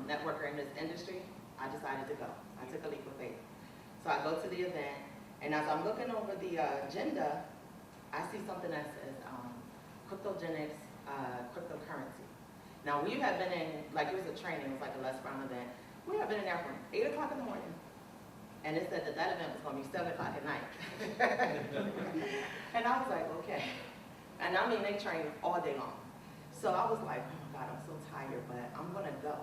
networker in this industry, I decided to go. I took a leap of faith. So I go to the event, and as I'm looking over the agenda, I see something that says cryptogenics, cryptocurrency. Now we have been in, like it was a training, it was like a Les Brown event. We have been in there from 8 o'clock in the morning. And it said that that event was going to be 7 o'clock at night. And I was like, okay. And I mean, they train all day long. So I was like, oh my God, I'm so tired, but I'm going to go.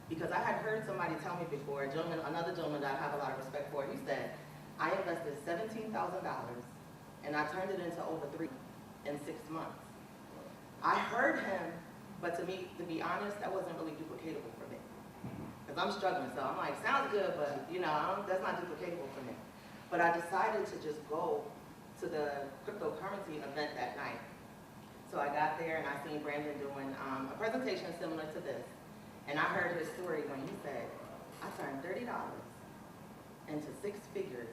Because I had heard somebody tell me before, another gentleman that I have a lot of respect for, he said, I invested $17,000 and I turned it into over 3 in 6 months. I heard him, but to be honest, that wasn't really duplicatable for me. Because I'm struggling, so I'm like, sounds good, but you know, that's not duplicatable for me. But I decided to just go to the cryptocurrency event that night. So I got there and I seen Brandon doing a presentation similar to this. And I heard his story when he said, I turned $30 into 6 figures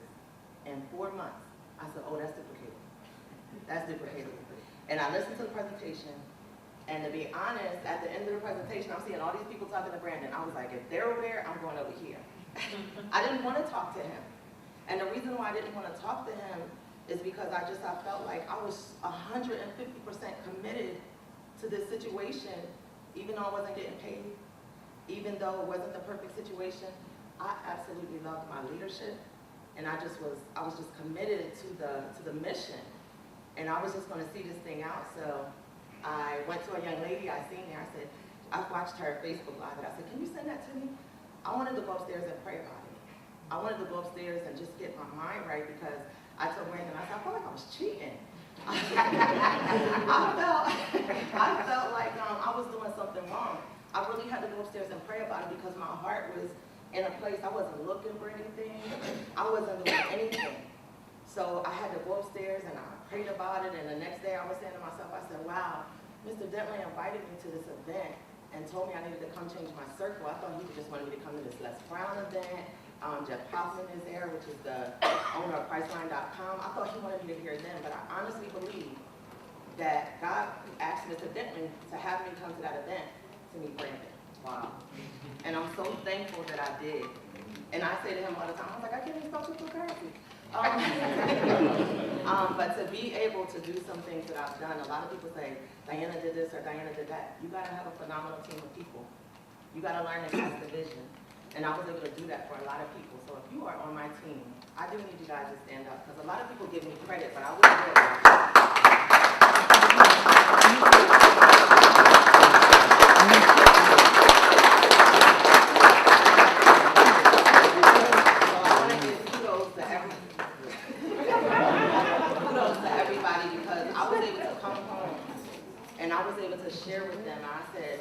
in 4 months. I said, oh, that's duplicatable. That's duplicatable. And I listened to the presentation, and to be honest, at the end of the presentation, I'm seeing all these people talking to Brandon. I was like, if they're over there, I'm going over here. I didn't want to talk to him. And the reason why I didn't want to talk to him is because I felt like I was 150% committed to this situation, even though I wasn't getting paid, even though it wasn't the perfect situation. I absolutely loved my leadership, and I was just committed to the mission, and I was just going to see this thing out. So I went to a young lady I seen there. I said, I watched her Facebook Live, and I said, can you send that to me? I wanted to go upstairs and pray about it. I wanted to go upstairs and just get my mind right, because I told Brandon, I said, I felt like I was cheating. I felt like I was doing something wrong. I really had to go upstairs and pray about it because my heart was in a place I wasn't looking for anything. I wasn't doing anything. So I had to go upstairs and I prayed about it, and the next day I was saying to myself, I said, wow, Mr. Dentley invited me to this event and told me I needed to come change my circle. I thought he just wanted me to come to this Les Brown event. Jeff Hoffman is there, which is the owner of Priceline.com. I thought he wanted me to hear them, but I honestly believe that God asked Mr. Dentley to have me come to that event to meet Brandon. Wow. And I'm so thankful that I did. And I say to him all the time, I was like, I can't even spell cryptocurrency. But to be able to do some things that I've done, a lot of people say, Diana did this or Diana did that. You gotta have a phenomenal team of people. You gotta learn to cast the vision. And I was able to do that for a lot of people. So if you are on my team, I do need you guys to stand up, because a lot of people give me credit, but I wouldn't do it. And I was able to share with them. I said,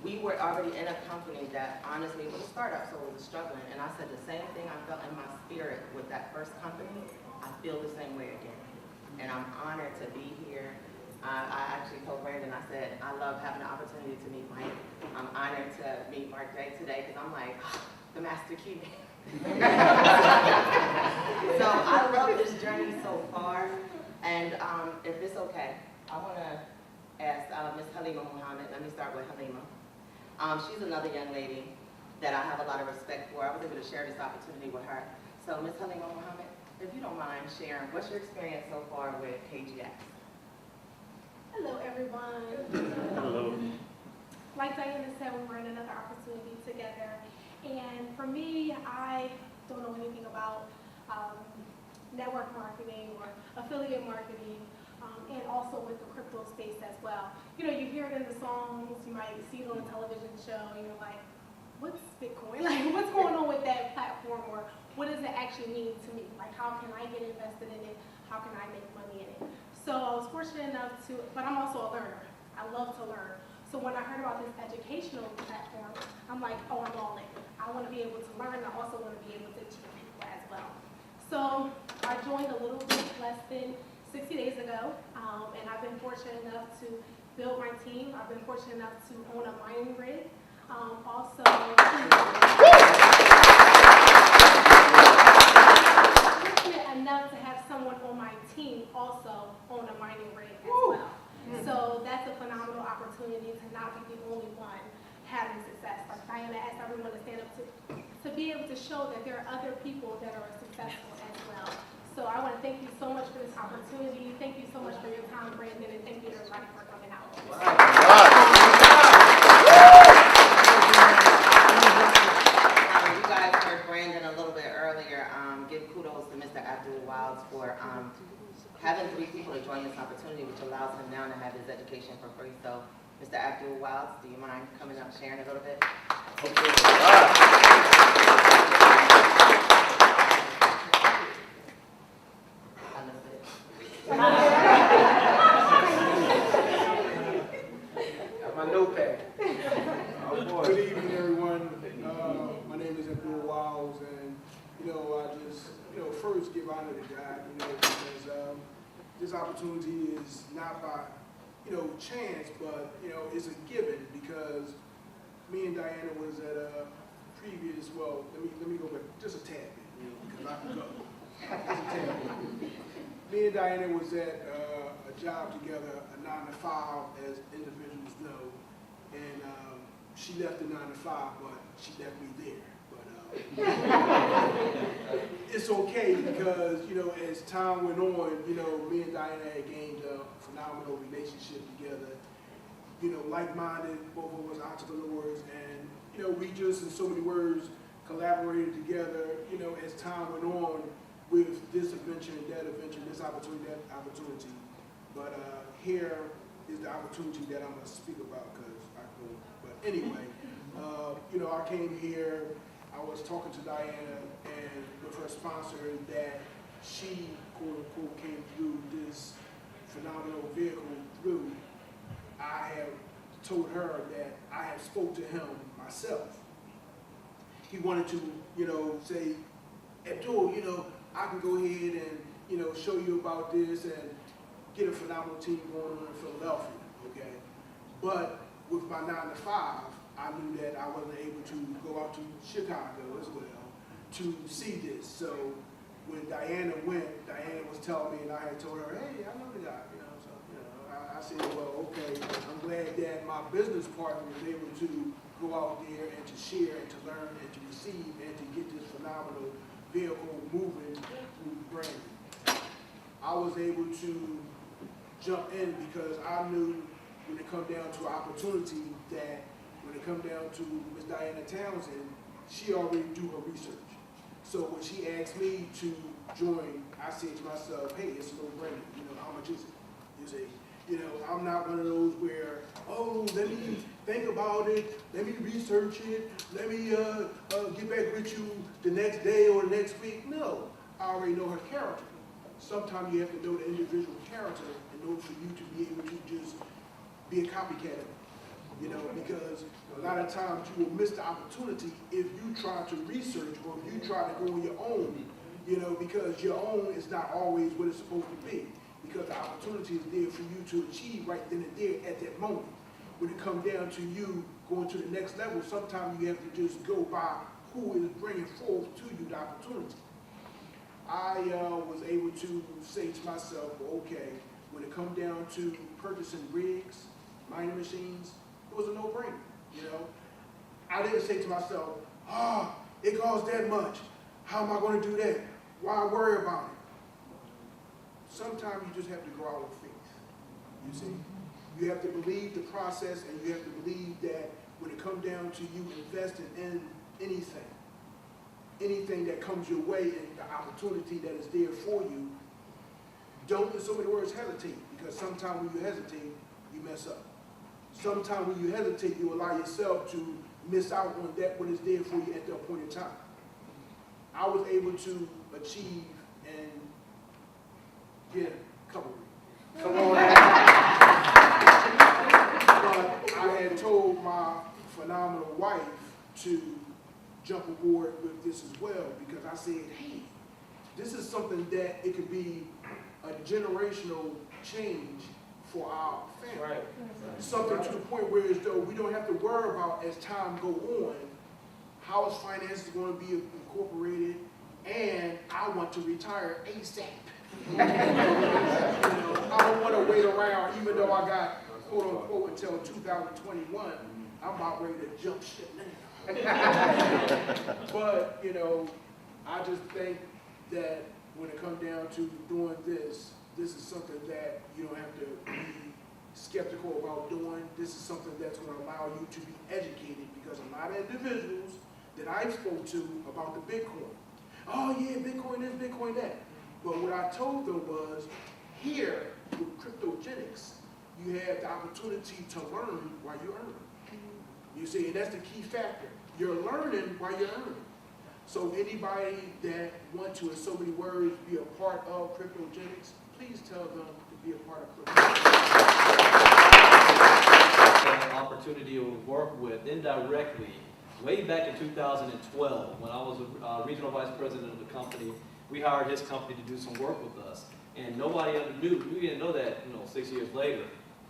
we were already in a company that honestly, it was a startup, so it was struggling. And I said the same thing I felt in my spirit with that first company, I feel the same way again. And I'm honored to be here. I actually told Brandon, I said, I love having the opportunity to meet Mike. I'm honored to meet Mark Day today, because I'm like, the master key. So I love this journey so far. And if it's okay, I want to ask Ms. Halima Muhammad. Let me start with Halima. She's another young lady that I have a lot of respect for. I was able to share this opportunity with her. So Ms. Halima Muhammad, if you don't mind sharing, what's your experience so far with KGX? Hello, everyone. Hello. Like Diana said, we were in another opportunity together. And for me, I don't know anything about network marketing or affiliate marketing. And also with the crypto space as well. You know, you hear it in the songs, you might see it on a television show, and you're like, what's Bitcoin? Like, what's going on with that platform, or what does actually mean to me. Like, how can I get invested in it? How can I make money in it? So I was fortunate enough to, but I'm also a learner. I love to learn. So when I heard about this educational platform, I'm like, oh, I'm all in. I want to be able to learn. I also want to be able to teach people as well. So I joined a little bit less than 60 days ago, and I've been fortunate enough to build my team. I've been fortunate enough to own a mining rig. Also, fortunate enough to have someone on my team also own a mining rig as well. So that's a phenomenal opportunity to not be the only one having success. Like Diana asked everyone to stand up to be able to show that there are other people that are successful as well. So I want to thank you so much for this opportunity. Thank you so much for your time, Brandon, and thank you everybody for coming out. You guys heard Brandon a little bit earlier. Give kudos to Mr. Abdul Wilds for having 3 people to join this opportunity, which allows him now to have his education for free. So, Mr. Abdul Wilds, do you mind coming up sharing a little bit? My notepad. Good evening, everyone. My name is Abdul Wiles, and I just first give honor to God, because this opportunity is not by chance, but it's a given, because me and Diana was at a previous. Well, let me go back just a tad bit, because I can go. Just a tad bit. Me and Diana was at a job together, a 9 to 5, as individuals know. And she left the 9 to 5, but she left me there. But it's okay, because as time went on, me and Diana had gained a phenomenal relationship together. Like-minded, both of us entrepreneurs, and we just, in so many words, collaborated together. As time went on with this adventure and that adventure, this opportunity, that opportunity. But here is the opportunity that I'm going to speak about, because I go. But anyway, I came here. I was talking to Diana, and with her sponsor, that she, quote unquote, came through this phenomenal vehicle through. I have told her that I have spoke to him myself. He wanted to, say, Abdul, I can go ahead and, show you about this and get a phenomenal team going on in Philadelphia, okay? But with my 9 to 5, I knew that I wasn't able to go out to Chicago as well to see this. So when Diana went, Diana was telling me, and I had told her, hey, I know the guy, so, I said, well, okay, I'm glad that my business partner was able to go out there and to share and to learn and to receive and to get this phenomenal vehicle moving through the brand. I was able to jump in because I knew when it come down to opportunity that when it come down to Ms. Diana Townsend, she already do her research. So when she asked me to join, I said to myself, hey, it's a no-brainer. How much is it? You say, I'm not one of those where, oh, let me think about it, let me research it, let me get back with you the next day or the next week. No, I already know her character. Sometimes you have to know the individual character in order for you to be able to just be a copycat of it. Because a lot of times you will miss the opportunity if you try to research or if you try to go on your own, because your own is not always what it's supposed to be. Because the opportunity is there for you to achieve right then and there at that moment. When it comes down to you going to the next level, sometimes you have to just go by who is bringing forth to you the opportunity. I was able to say to myself, well, okay, when it comes down to purchasing rigs, mining machines, it was a no-brainer, I didn't say to myself, it costs that much. How am I going to do that? Why worry about it? Sometimes you just have to go out with faith, you see. You have to believe the process, and you have to believe that when it comes down to you investing in anything that comes your way and the opportunity that is there for you, don't, in so many words, hesitate, because sometimes when you hesitate, you mess up. Sometimes when you hesitate, you allow yourself to miss out on that what is there for you at that point in time. I was able to achieve and get a couple. Come on. But I had told my phenomenal wife to jump aboard with this as well, because I said, hey, this is something that it could be a generational change for our family. Right. Something to the point where as though we don't have to worry about, as time go on, how is finance going to be incorporated, and I want to retire ASAP. You know, I don't want to wait around, even though I got quote unquote until 2021. I'm about ready to jump ship now. But you know, I just think that when it comes down to doing this is something that you don't have to be skeptical about doing. This is something that's going to allow you to be educated, because a lot of individuals that I spoke to about the Bitcoin, oh yeah, Bitcoin this, Bitcoin that. But what I told them was, here with cryptogenics, you have the opportunity to learn while you're earning. You see, and that's the key factor. You're learning while you're earning. So anybody that want to, in so many words, be a part of cryptogenics, please tell them to be a part of cryptogenics. An opportunity to work with indirectly way back in 2012 when I was a regional vice president of the company. We hired his company to do some work with us, and nobody ever knew. We didn't know that 6 years later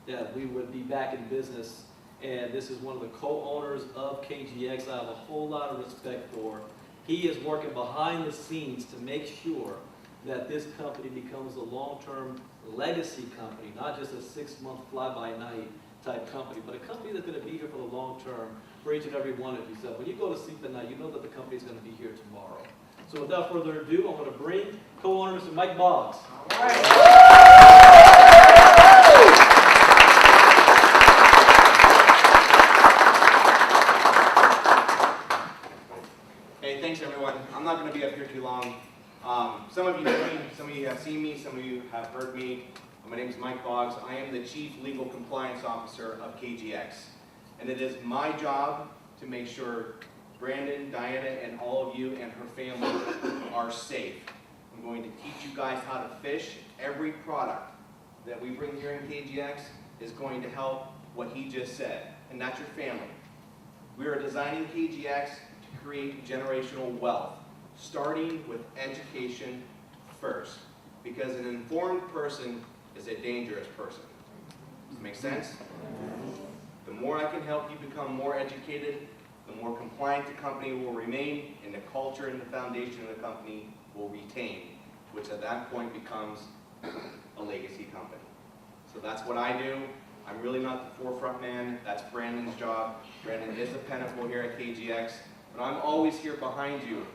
that we would be back in business. And this is one of the co-owners of KGX. I have a whole lot of respect for. He is working behind the scenes to make sure that this company becomes a long-term legacy company, not just a 6-month fly-by-night type company, but a company that's going to be here for the long term for each and every one of you. So when you go to sleep at night, you know that the company is going to be here tomorrow. So without further ado, I'm going to bring co-owner Mr. Mike Boggs. All right. Hey, thanks everyone. I'm not going to be up here too long. Some of you know me, some of you have seen me, some of you have heard me. My name is Mike Boggs. I am the Chief Legal Compliance Officer of KGX. And it is my job to make sure Brandon, Diana, and all of you and her family are safe. I'm going to teach you guys how to fish. Every product that we bring here in KGX is going to help what he just said, and that's your family. We are designing KGX to create generational wealth, starting with education first, because an informed person is a dangerous person. Does that make sense? The more I can help you become more educated, the more compliant the company will remain, and the culture and the foundation of the company will retain, which at that point becomes a legacy company. So that's what I do. I'm really not the forefront man. That's Brandon's job. Brandon is the pinnacle here at KGX, but I'm always here behind you,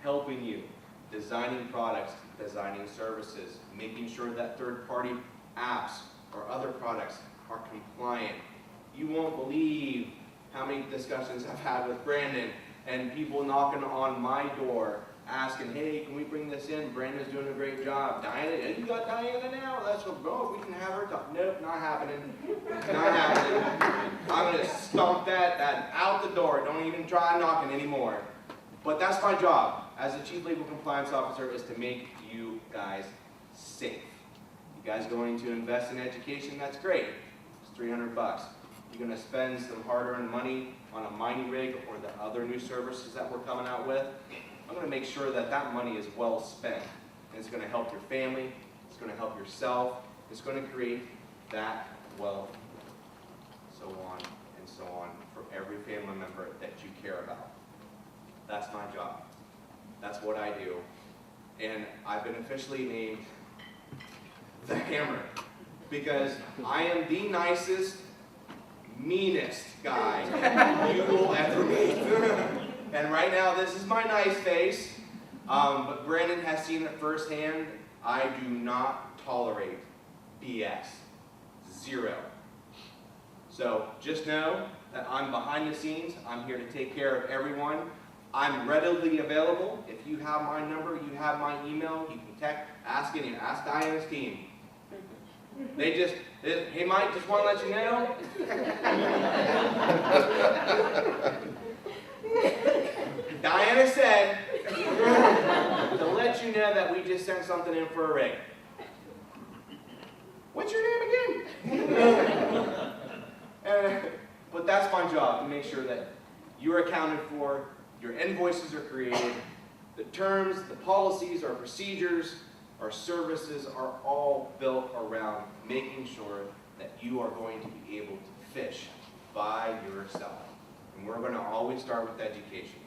helping you, designing products, designing services, making sure that third-party apps or other products are compliant. You won't believe how many discussions I've had with Brandon and people knocking on my door asking, hey, can we bring this in? Brandon's doing a great job. Diana, you got Diana now? Let's go. We can have her talk. Nope, not happening. Not happening. I'm going to stomp that out the door. Don't even try knocking anymore. But that's my job as the Chief Legal Compliance Officer, is to make you guys safe. You guys going to invest in education? That's great. It's $300. You're going to spend some hard-earned money on a mining rig or the other new services that we're coming out with. I'm going to make sure that that money is well spent. And it's going to help your family. It's going to help yourself. It's going to create that wealth, so on and so on, for every family member that you care about. That's my job. That's what I do. And I've been officially named the Hammer, because I am the nicest, meanest guy you will ever meet. And right now, this is my nice face, but Brandon has seen it firsthand. I do not tolerate BS. Zero. So just know that I'm behind the scenes. I'm here to take care of everyone. I'm readily available. If you have my number, you have my email, you can text, ask Diana's team. Hey Mike, just want to let you know. Diana said know that we just sent something in for a rig. What's your name again? But that's my job, to make sure that you're accounted for, your invoices are created, the terms, the policies, our procedures, our services are all built around making sure that you are going to be able to fish by yourself. And we're going to always start with education.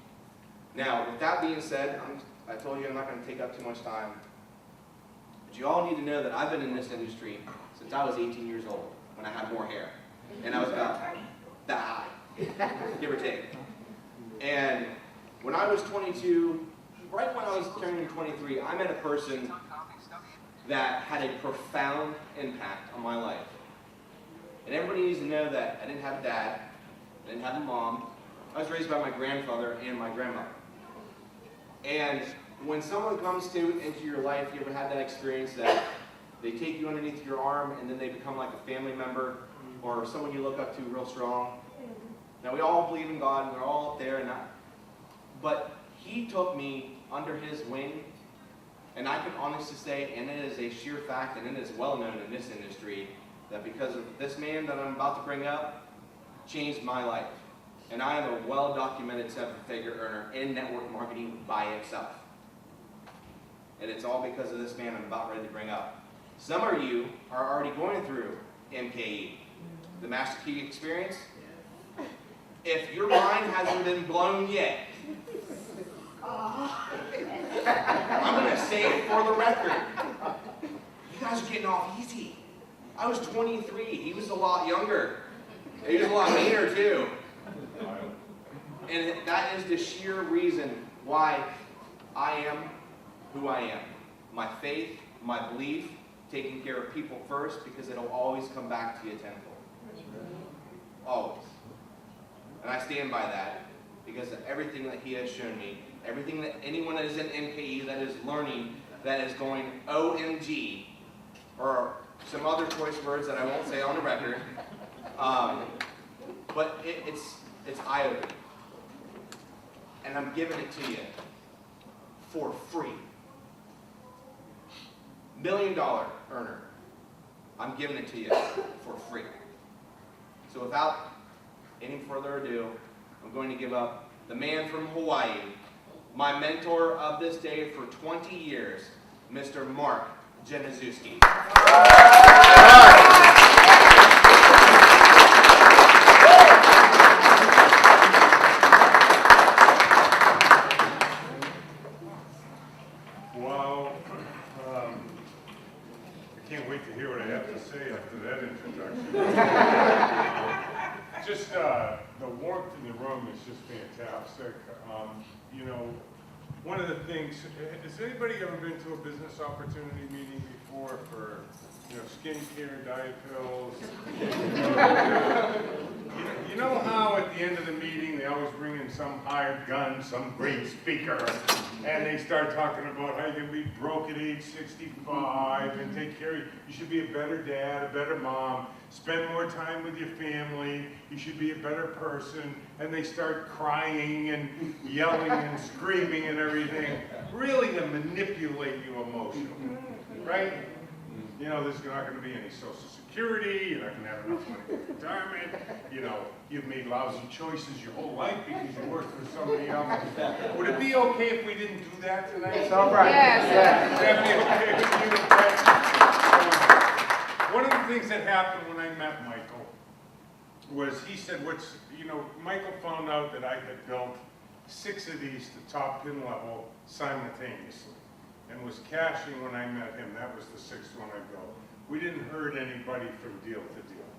Now, with that being said, I told you I'm not going to take up too much time. But you all need to know that I've been in this industry since I was 18 years old, when I had more hair. And I was about that high, give or take. And when I was 22, right when I was turning 23, I met a person that had a profound impact on my life. And everybody needs to know that I didn't have a dad, I didn't have a mom. I was raised by my grandfather and my grandmother. And when someone comes into your life, you ever had that experience that they take you underneath your arm and then they become like a family member or someone you look up to real strong? Now, we all believe in God, and we're all up there, but he took me under his wing, and I can honestly say, and it is a sheer fact, and it is well known in this industry, that because of this man that I'm about to bring up, changed my life. And I am a well-documented seven-figure earner in network marketing by itself. And it's all because of this man I'm about ready to bring up. Some of you are already going through MKE, the Master Key experience. If your mind hasn't been blown yet, I'm going to say it for the record. You guys are getting off easy. I was 23. He was a lot younger. He was a lot meaner too. And that is the sheer reason why I am who I am. My faith, my belief, taking care of people first, because it'll always come back to you tenfold. Always. And I stand by that because of everything that he has shown me, everything that anyone that is in NKE that is learning, that is going OMG, or some other choice words that I won't say on the record, but it's eye-opening. And I'm giving it to you for free. $1 million earner. I'm giving it to you for free. So without any further ado, I'm going to give up the man from Hawaii, my mentor of this day for 20 years, Mr. Mark Januszewski. Wow. I can't wait to hear what I have to say after that introduction. Just the warmth in the room is just fantastic. You know, one of the things, has anybody ever been to a business opportunity meeting before for, you know, skincare, diet pills? You know how at the end of the meeting they always bring in some hired gun, some great speaker, and they start talking about how you can be broke at age 65 and take care of you. You should be a better dad, a better mom, spend more time with your family, you should be a better person, and they start crying and yelling and screaming and everything, really to manipulate you emotionally, right? You know, there's not going to be any Social Security, you're not going to have enough money for retirement, you know, you've made lousy choices your whole life because you worked for somebody else. Would it be okay if we didn't do that tonight? It's all right. Yes. Would that be okay with you? One of the things that happened when I met Michael was he said, Michael found out that I had built 6 of these to top pin level simultaneously, and was cashing when I met him. That was the 6th one I built. We didn't hurt anybody from deal to deal.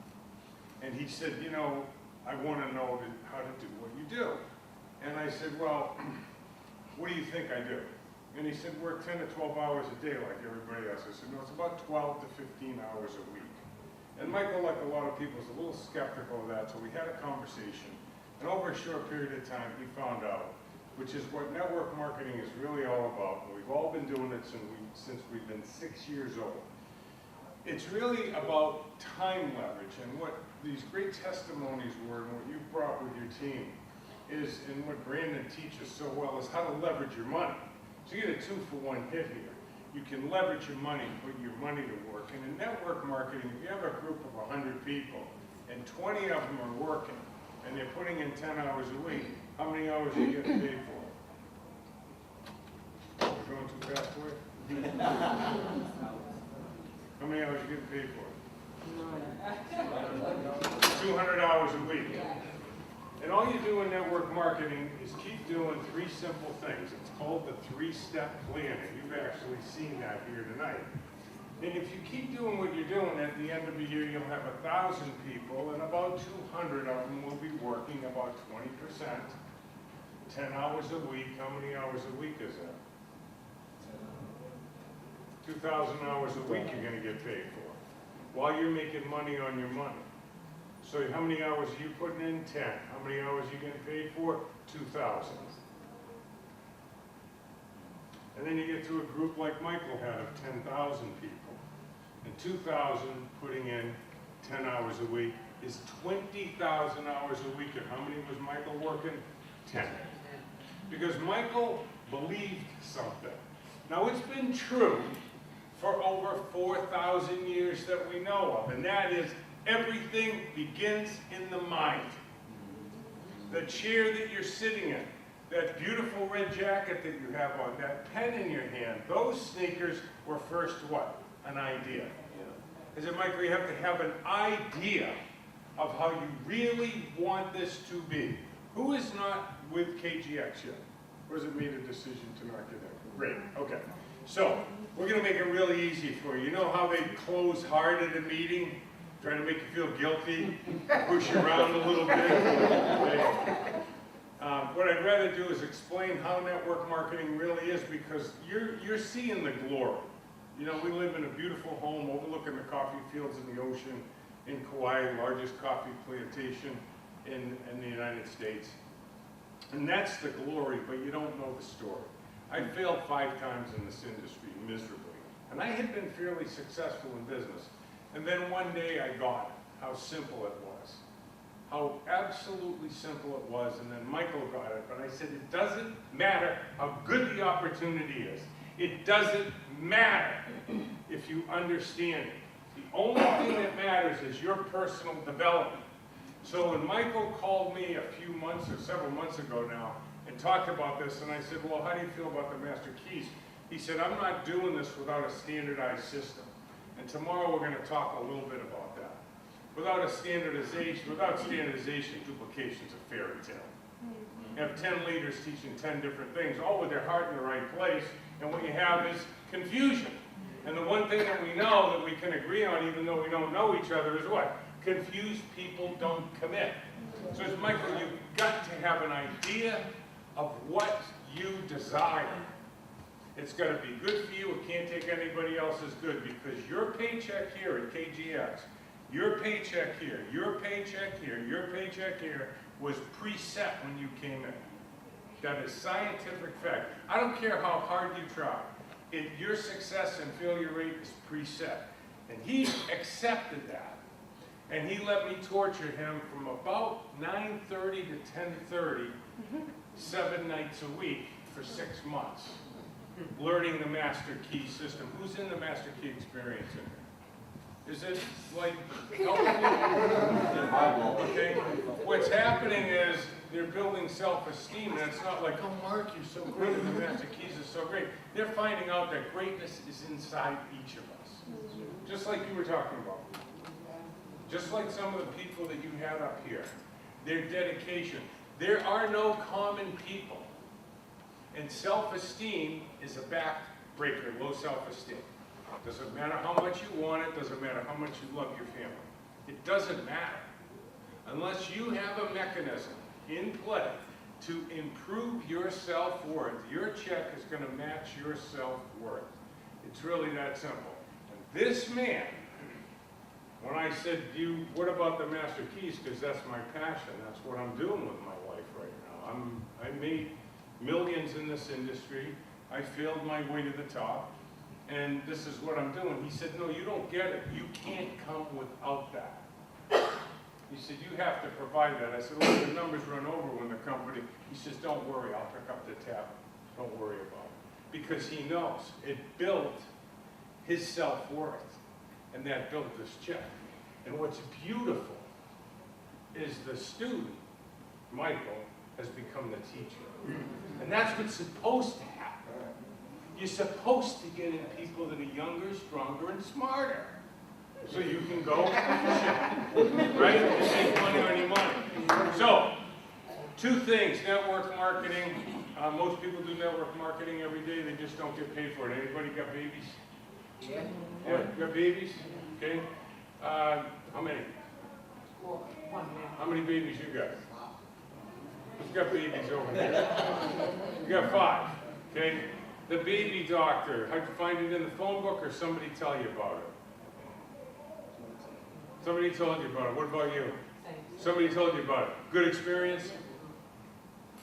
And he said, you know, I want to know how to do what you do. And I said, well, what do you think I do? And he said, work 10 to 12 hours a day like everybody else. I said, no, it's about 12 to 15 hours a week. And Michael, like a lot of people, is a little skeptical of that, so we had a conversation. And over a short period of time, he found out, which is what network marketing is really all about. And we've all been doing it since we've been 6 years old. It's really about time leverage, and what these great testimonies were and what you brought with your team is, and what Brandon teaches so well, is how to leverage your money. So you get a 2-for-1 hit here. You can leverage your money, put your money to work. And in network marketing, if you have a group of 100 people and 20 of them are working and they're putting in 10 hours a week, how many hours are you getting paid for? We're going too fast for you? How many hours are you getting paid for? 200 hours a week. And all you do in network marketing is keep doing 3 simple things. It's called the 3-step plan, and you've actually seen that here tonight. And if you keep doing what you're doing, at the end of the year, you'll have 1,000 people, and about 200 of them will be working about 20%. 10 hours a week. How many hours a week is that? 2,000 hours a week you're going to get paid for, while you're making money on your money. So how many hours are you putting in? 10. How many hours are you getting paid for? 2,000. And then you get to a group like Michael had of 10,000 people. And 2,000 putting in 10 hours a week is 20,000 hours a week. And how many was Michael working? 10. Because Michael believed something. Now it's been true for over 4,000 years that we know of, and that is everything begins in the mind. The chair that you're sitting in, that beautiful red jacket that you have on, that pen in your hand, those sneakers were first what? An idea. I said, Michael, you have to have an idea of how you really want this to be. Who is not with KGX yet? Or has it made a decision to not get in? Great, okay. So, we're going to make it really easy for you. You know how they close hard at a meeting? Trying to make you feel guilty, push you around a little bit. What I'd rather do is explain how network marketing really is, because you're seeing the glory. You know, we live in a beautiful home overlooking the coffee fields and the ocean in Kauai, largest coffee plantation in the United States. And that's the glory, but you don't know the story. I failed 5 times in this industry miserably, and I had been fairly successful in business. And then one day I got it, how simple it was, how absolutely simple it was, and then Michael got it, but I said, it doesn't matter how good the opportunity is. It doesn't matter if you understand it. The only thing that matters is your personal development. So when Michael called me a few months or several months ago now and talked about this, and I said, well, how do you feel about the master keys? He said, I'm not doing this without a standardized system. And tomorrow we're going to talk a little bit about that. Without standardization, duplication's a fairy tale. You have 10 leaders teaching 10 different things, all with their heart in the right place, and what you have is confusion. And the one thing that we know that we can agree on, even though we don't know each other, is what? Confused people don't commit. So as Michael, you've got to have an idea of what you desire. It's got to be good for you. It can't take anybody else's good, because your paycheck here at KGX, your paycheck here, your paycheck here, your paycheck here was preset when you came in. That is scientific fact. I don't care how hard you try. Your success and failure rate is preset. And he accepted that. And he let me torture him from about 9:30 to 10:30, 7 nights a week for 6 months. Learning the master key system. Who's in the master key experience in here? Is it like, okay? What's happening is they're building self-esteem, and it's not like, oh, Mark, you're so great, and the master keys are so great. They're finding out that greatness is inside each of us. Just like you were talking about. Just like some of the people that you had up here. Their dedication. There are no common people. And self-esteem is a backbreaker, low self-esteem. Doesn't matter how much you want it, doesn't matter how much you love your family. It doesn't matter. Unless you have a mechanism in play to improve your self-worth, your check is going to match your self-worth. It's really that simple. And this man, when I said, what about the master keys? Because that's my passion. That's what I'm doing with my life right now. I made millions in this industry. I failed my way to the top. And this is what I'm doing. He said, no, you don't get it. You can't come without that. He said, you have to provide that. I said, well, the numbers run over when the company. He says, don't worry, I'll pick up the tab. Don't worry about it. because he knows it built his self-worth, and that built this check. And what's beautiful is the student, Michael, has become the teacher. And that's what's supposed to happen. You're supposed to get in people that are younger, stronger, and smarter. So you can go fishing, right? And make money on your money. So, two things, network marketing. Most people do network marketing every day, they just don't get paid for it. Anybody got babies? Yeah. Got babies? Okay. How many? How many babies you got? Who's got babies over there? You got 5. Okay. The baby doctor, how'd you find it in the phone book or somebody tell you about it? Somebody told you about it. What about you? Somebody told you about it. Good experience?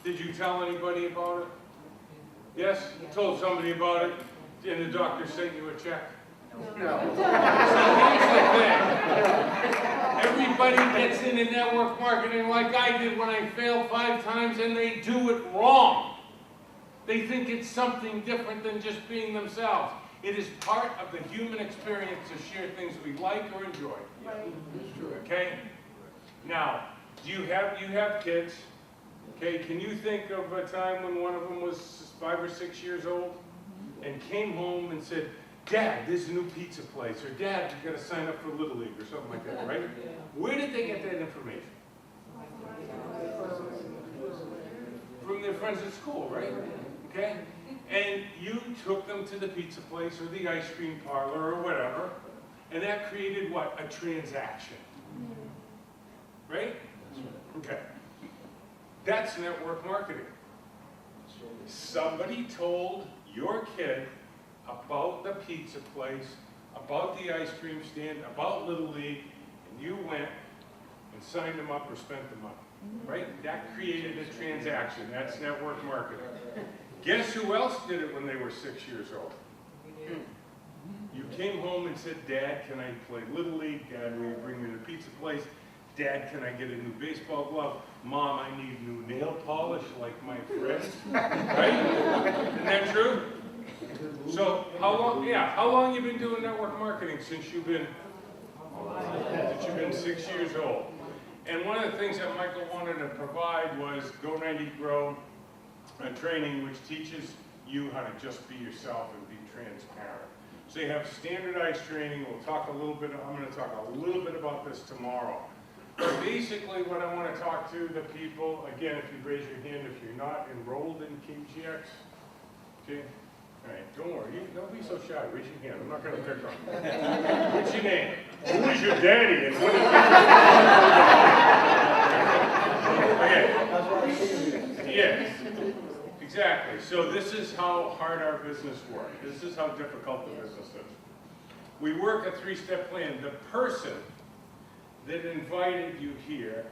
Did you tell anybody about it? Yes? Told somebody about it, and the doctor sent you a check? No. So here's the thing. Everybody gets into network marketing like I did when I failed 5 times, and they do it wrong. They think it's something different than just being themselves. It is part of the human experience to share things we like or enjoy. Okay? Now, you have kids. Okay, can you think of a time when one of them was 5 or 6 years old and came home and said, Dad, there's a new pizza place, or Dad, you gotta sign up for Little League, or something like that, right? Where did they get that information? From their friends at school, right? Okay? And you took them to the pizza place or the ice cream parlor or whatever, and that created what? A transaction. Right? Okay. That's network marketing. Somebody told your kid about the pizza place, about the ice cream stand, about Little League, and you went and signed them up or spent the money. Right? That created a transaction. That's network marketing. Guess who else did it when they were 6 years old? You came home and said, Dad, can I play Little League? Dad, will you bring me to the pizza place? Dad, can I get a new baseball glove? Mom, I need new nail polish like my friends. Right? Isn't that true? So how long you been doing network marketing since you've been 6 years old? And one of the things that Michael wanted to provide was Go 90 Grow training, which teaches you how to just be yourself and be transparent. So you have standardized training. I'm going to talk a little bit about this tomorrow. But basically what I want to talk to the people, again, if you raise your hand, if you're not enrolled in KGX, okay? All right, don't worry, don't be so shy, raise your hand, I'm not going to pick on you. What's your name? Who is your daddy and what is Okay. Yes, exactly. So this is how hard our business works. This is how difficult the business is. We work a 3-step plan. The person that invited you here,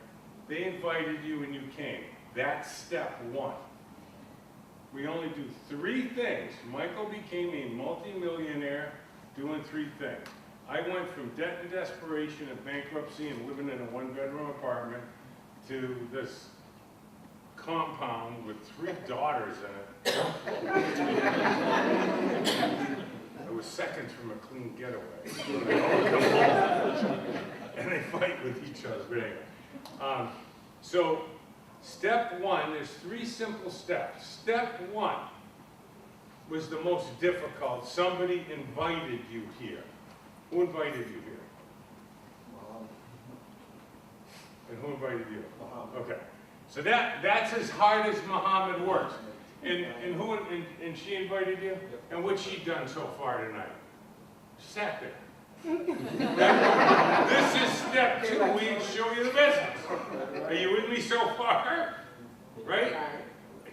they invited you and you came. That's step 1. We only do 3 things. Michael became a multimillionaire doing 3 things. I went from debt and desperation and bankruptcy and living in a 1-bedroom apartment to this compound with 3 daughters in it. I was seconds from a clean getaway. And they fight with each other. But anyway. So step 1, there's 3 simple steps. Step 1 was the most difficult. Somebody invited you here. Who invited you here? And who invited you? Okay. So that's as hard as Muhammad works. And she invited you? And what's she done so far tonight? Sat there. This is step 2. We show you the business. Are you with me so far? Right?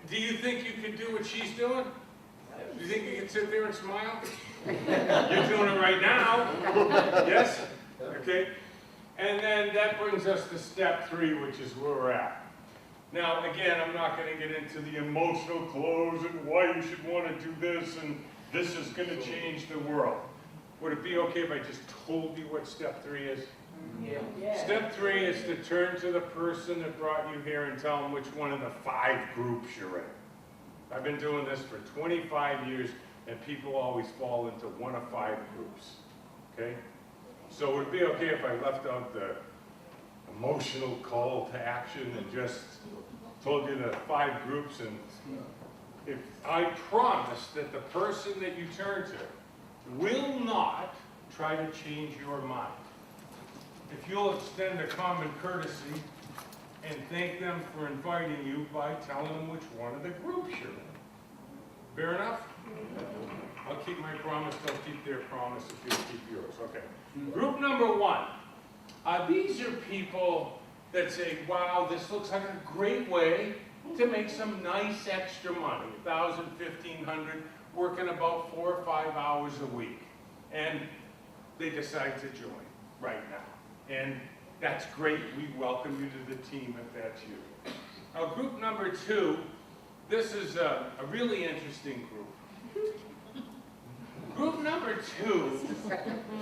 Do you think you could do what she's doing? Do you think you can sit there and smile? You're doing it right now. Yes? Okay. And then that brings us to step 3, which is where we're at. Now, again, I'm not going to get into the emotional close and why you should want to do this and this is going to change the world. Would it be okay if I just told you what step 3 is? Yeah. Step 3 is to turn to the person that brought you here and tell them which one of the 5 groups you're in. I've been doing this for 25 years, and people always fall into one of 5 groups, okay? So would it be okay if I left out the emotional call to action and just told you the 5 groups? And if I promise that the person that you turn to will not try to change your mind. If you'll extend a common courtesy and thank them for inviting you by telling them which one of the groups you're in. Fair enough? I'll keep my promise, they'll keep their promise if you'll keep yours. Okay. Group number 1. These are people that say, wow, this looks like a great way to make some nice extra money, $1,000, $1,500, working about 4 or 5 hours a week. And they decide to join right now. And that's great. We welcome you to the team if that's you. Now, group number 2, this is a really interesting group. Group number 2,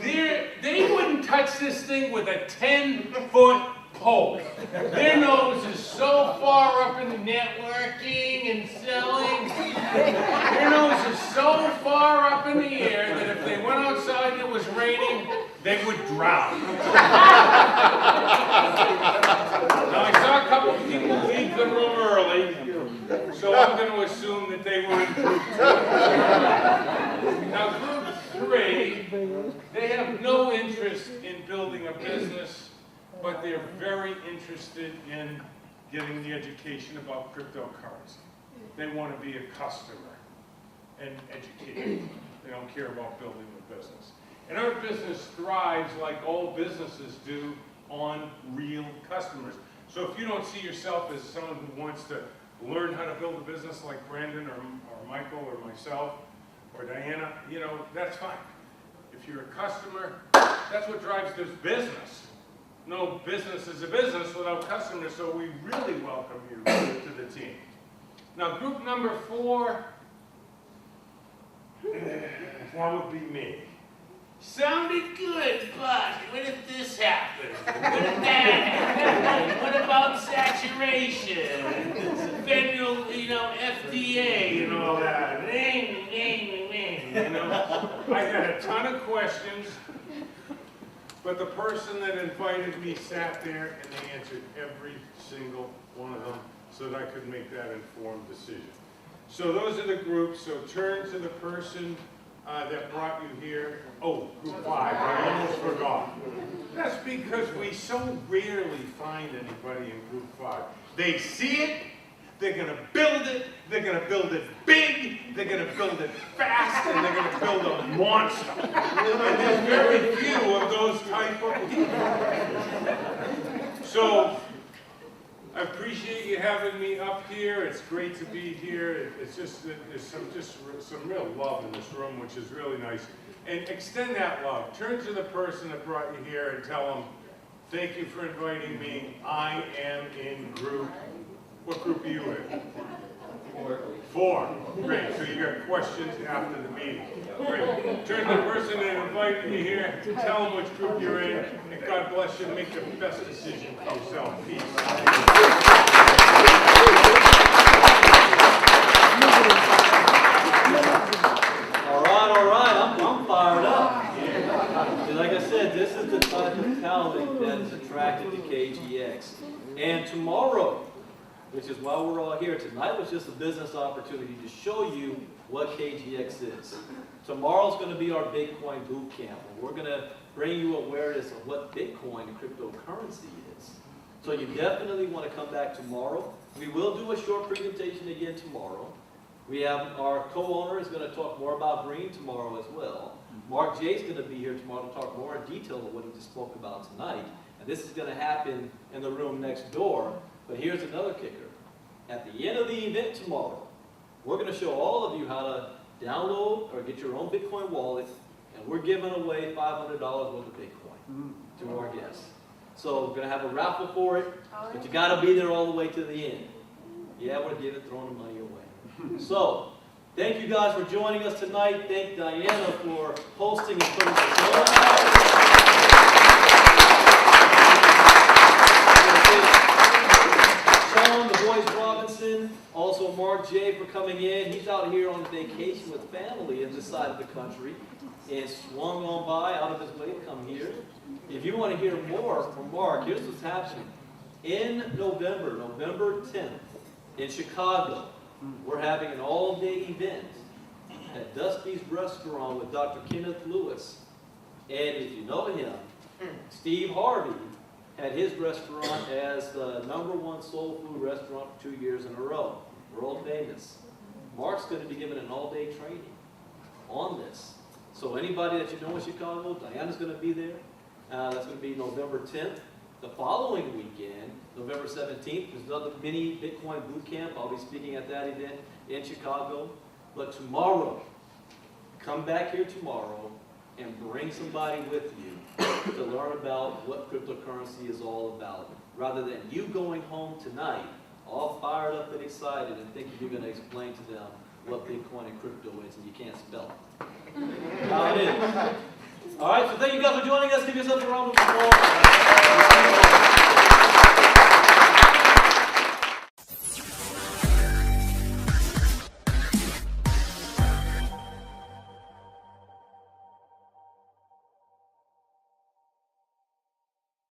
they wouldn't touch this thing with a 10-foot pole. Their nose is so far up in networking and selling. Their nose is so far up in the air that if they went outside and it was raining, they would drown. Now, I saw a couple of people leave the room early, so I'm going to assume that they were in group 2. Now, group 3, they have no interest in building a business, but they're very interested in getting the education about cryptocurrency. They want to be a customer and educated. They don't care about building the business. And our business thrives, like all businesses do, on real customers. So if you don't see yourself as someone who wants to learn how to build a business like Brandon or Michael or myself or Diana, you know, that's fine. If you're a customer, that's what drives this business. No business is a business without customers, so we really welcome you to the team. Now, group number 4, that would be me. Sounded good, but what if this happened? What if that happened? What about saturation? Federal, FDA and all that. You know, I had a ton of questions, but the person that invited me sat there and they answered every single one of them so that I could make that informed decision. So those are the groups. So turn to the person that brought you here. Oh, group 5, I almost forgot. That's because we so rarely find anybody in group 5. They see it, they're going to build it, they're going to build it big, they're going to build it fast, and they're going to build a monster. And there's very few of those type of people. So, I appreciate you having me up here. It's great to be here. It's just that there's some real love in this room, which is really nice. And extend that love. Turn to the person that brought you here and tell them, thank you for inviting me. I am in group. What group are you in? 4. Great. So you got questions after the meeting. Great. Turn to the person that invited you here. Tell them which group you're in. And God bless you. Make the best decision for yourself. Peace. All right. I'm fired up. And like I said, this is the type of talent that is attracted to KGX. And tomorrow, which is why we're all here. Tonight was just a business opportunity to show you what KGX is. Tomorrow's going to be our Bitcoin boot camp. We're going to bring you awareness of what Bitcoin and cryptocurrency is. So you definitely want to come back tomorrow. We will do a short presentation again tomorrow. We have our co-owner is going to talk more about green tomorrow as well. Mark J's going to be here tomorrow to talk more in detail of what he just spoke about tonight. And this is going to happen in the room next door. But here's another kicker. At the end of the event tomorrow, we're going to show all of you how to download or get your own Bitcoin wallet, and we're giving away $500 worth of Bitcoin to our guests. So we're going to have a raffle for it, but you got to be there all the way to the end. Yeah, we're throwing the money away. So, thank you guys for joining us tonight. Thank Diana for hosting and putting this on. The voice Royce Robinson, also Mark J for coming in. He's out here on vacation with family in this side of the country and swung on by out of his way to come here. If you want to hear more from Mark, here's what's happening. In November, November 10th, in Chicago, we're having an all-day event at Dusty's Restaurant with Dr. Kenneth Lewis. And if you know him, Steve Harvey had his restaurant as the #1 soul food restaurant for 2 years in a row. World famous. Mark's going to be giving an all-day training on this. So anybody that you know in Chicago, Diana's going to be there. That's going to be November 10th. The following weekend, November 17th, there's another mini Bitcoin boot camp. I'll be speaking at that event in Chicago. But tomorrow, come back here tomorrow and bring somebody with you to learn about what cryptocurrency is all about. Rather than you going home tonight, all fired up and excited and thinking you're going to explain to them what Bitcoin and crypto is and you can't spell it. How it is. All right, so thank you guys for joining us. Give yourselves a round of applause.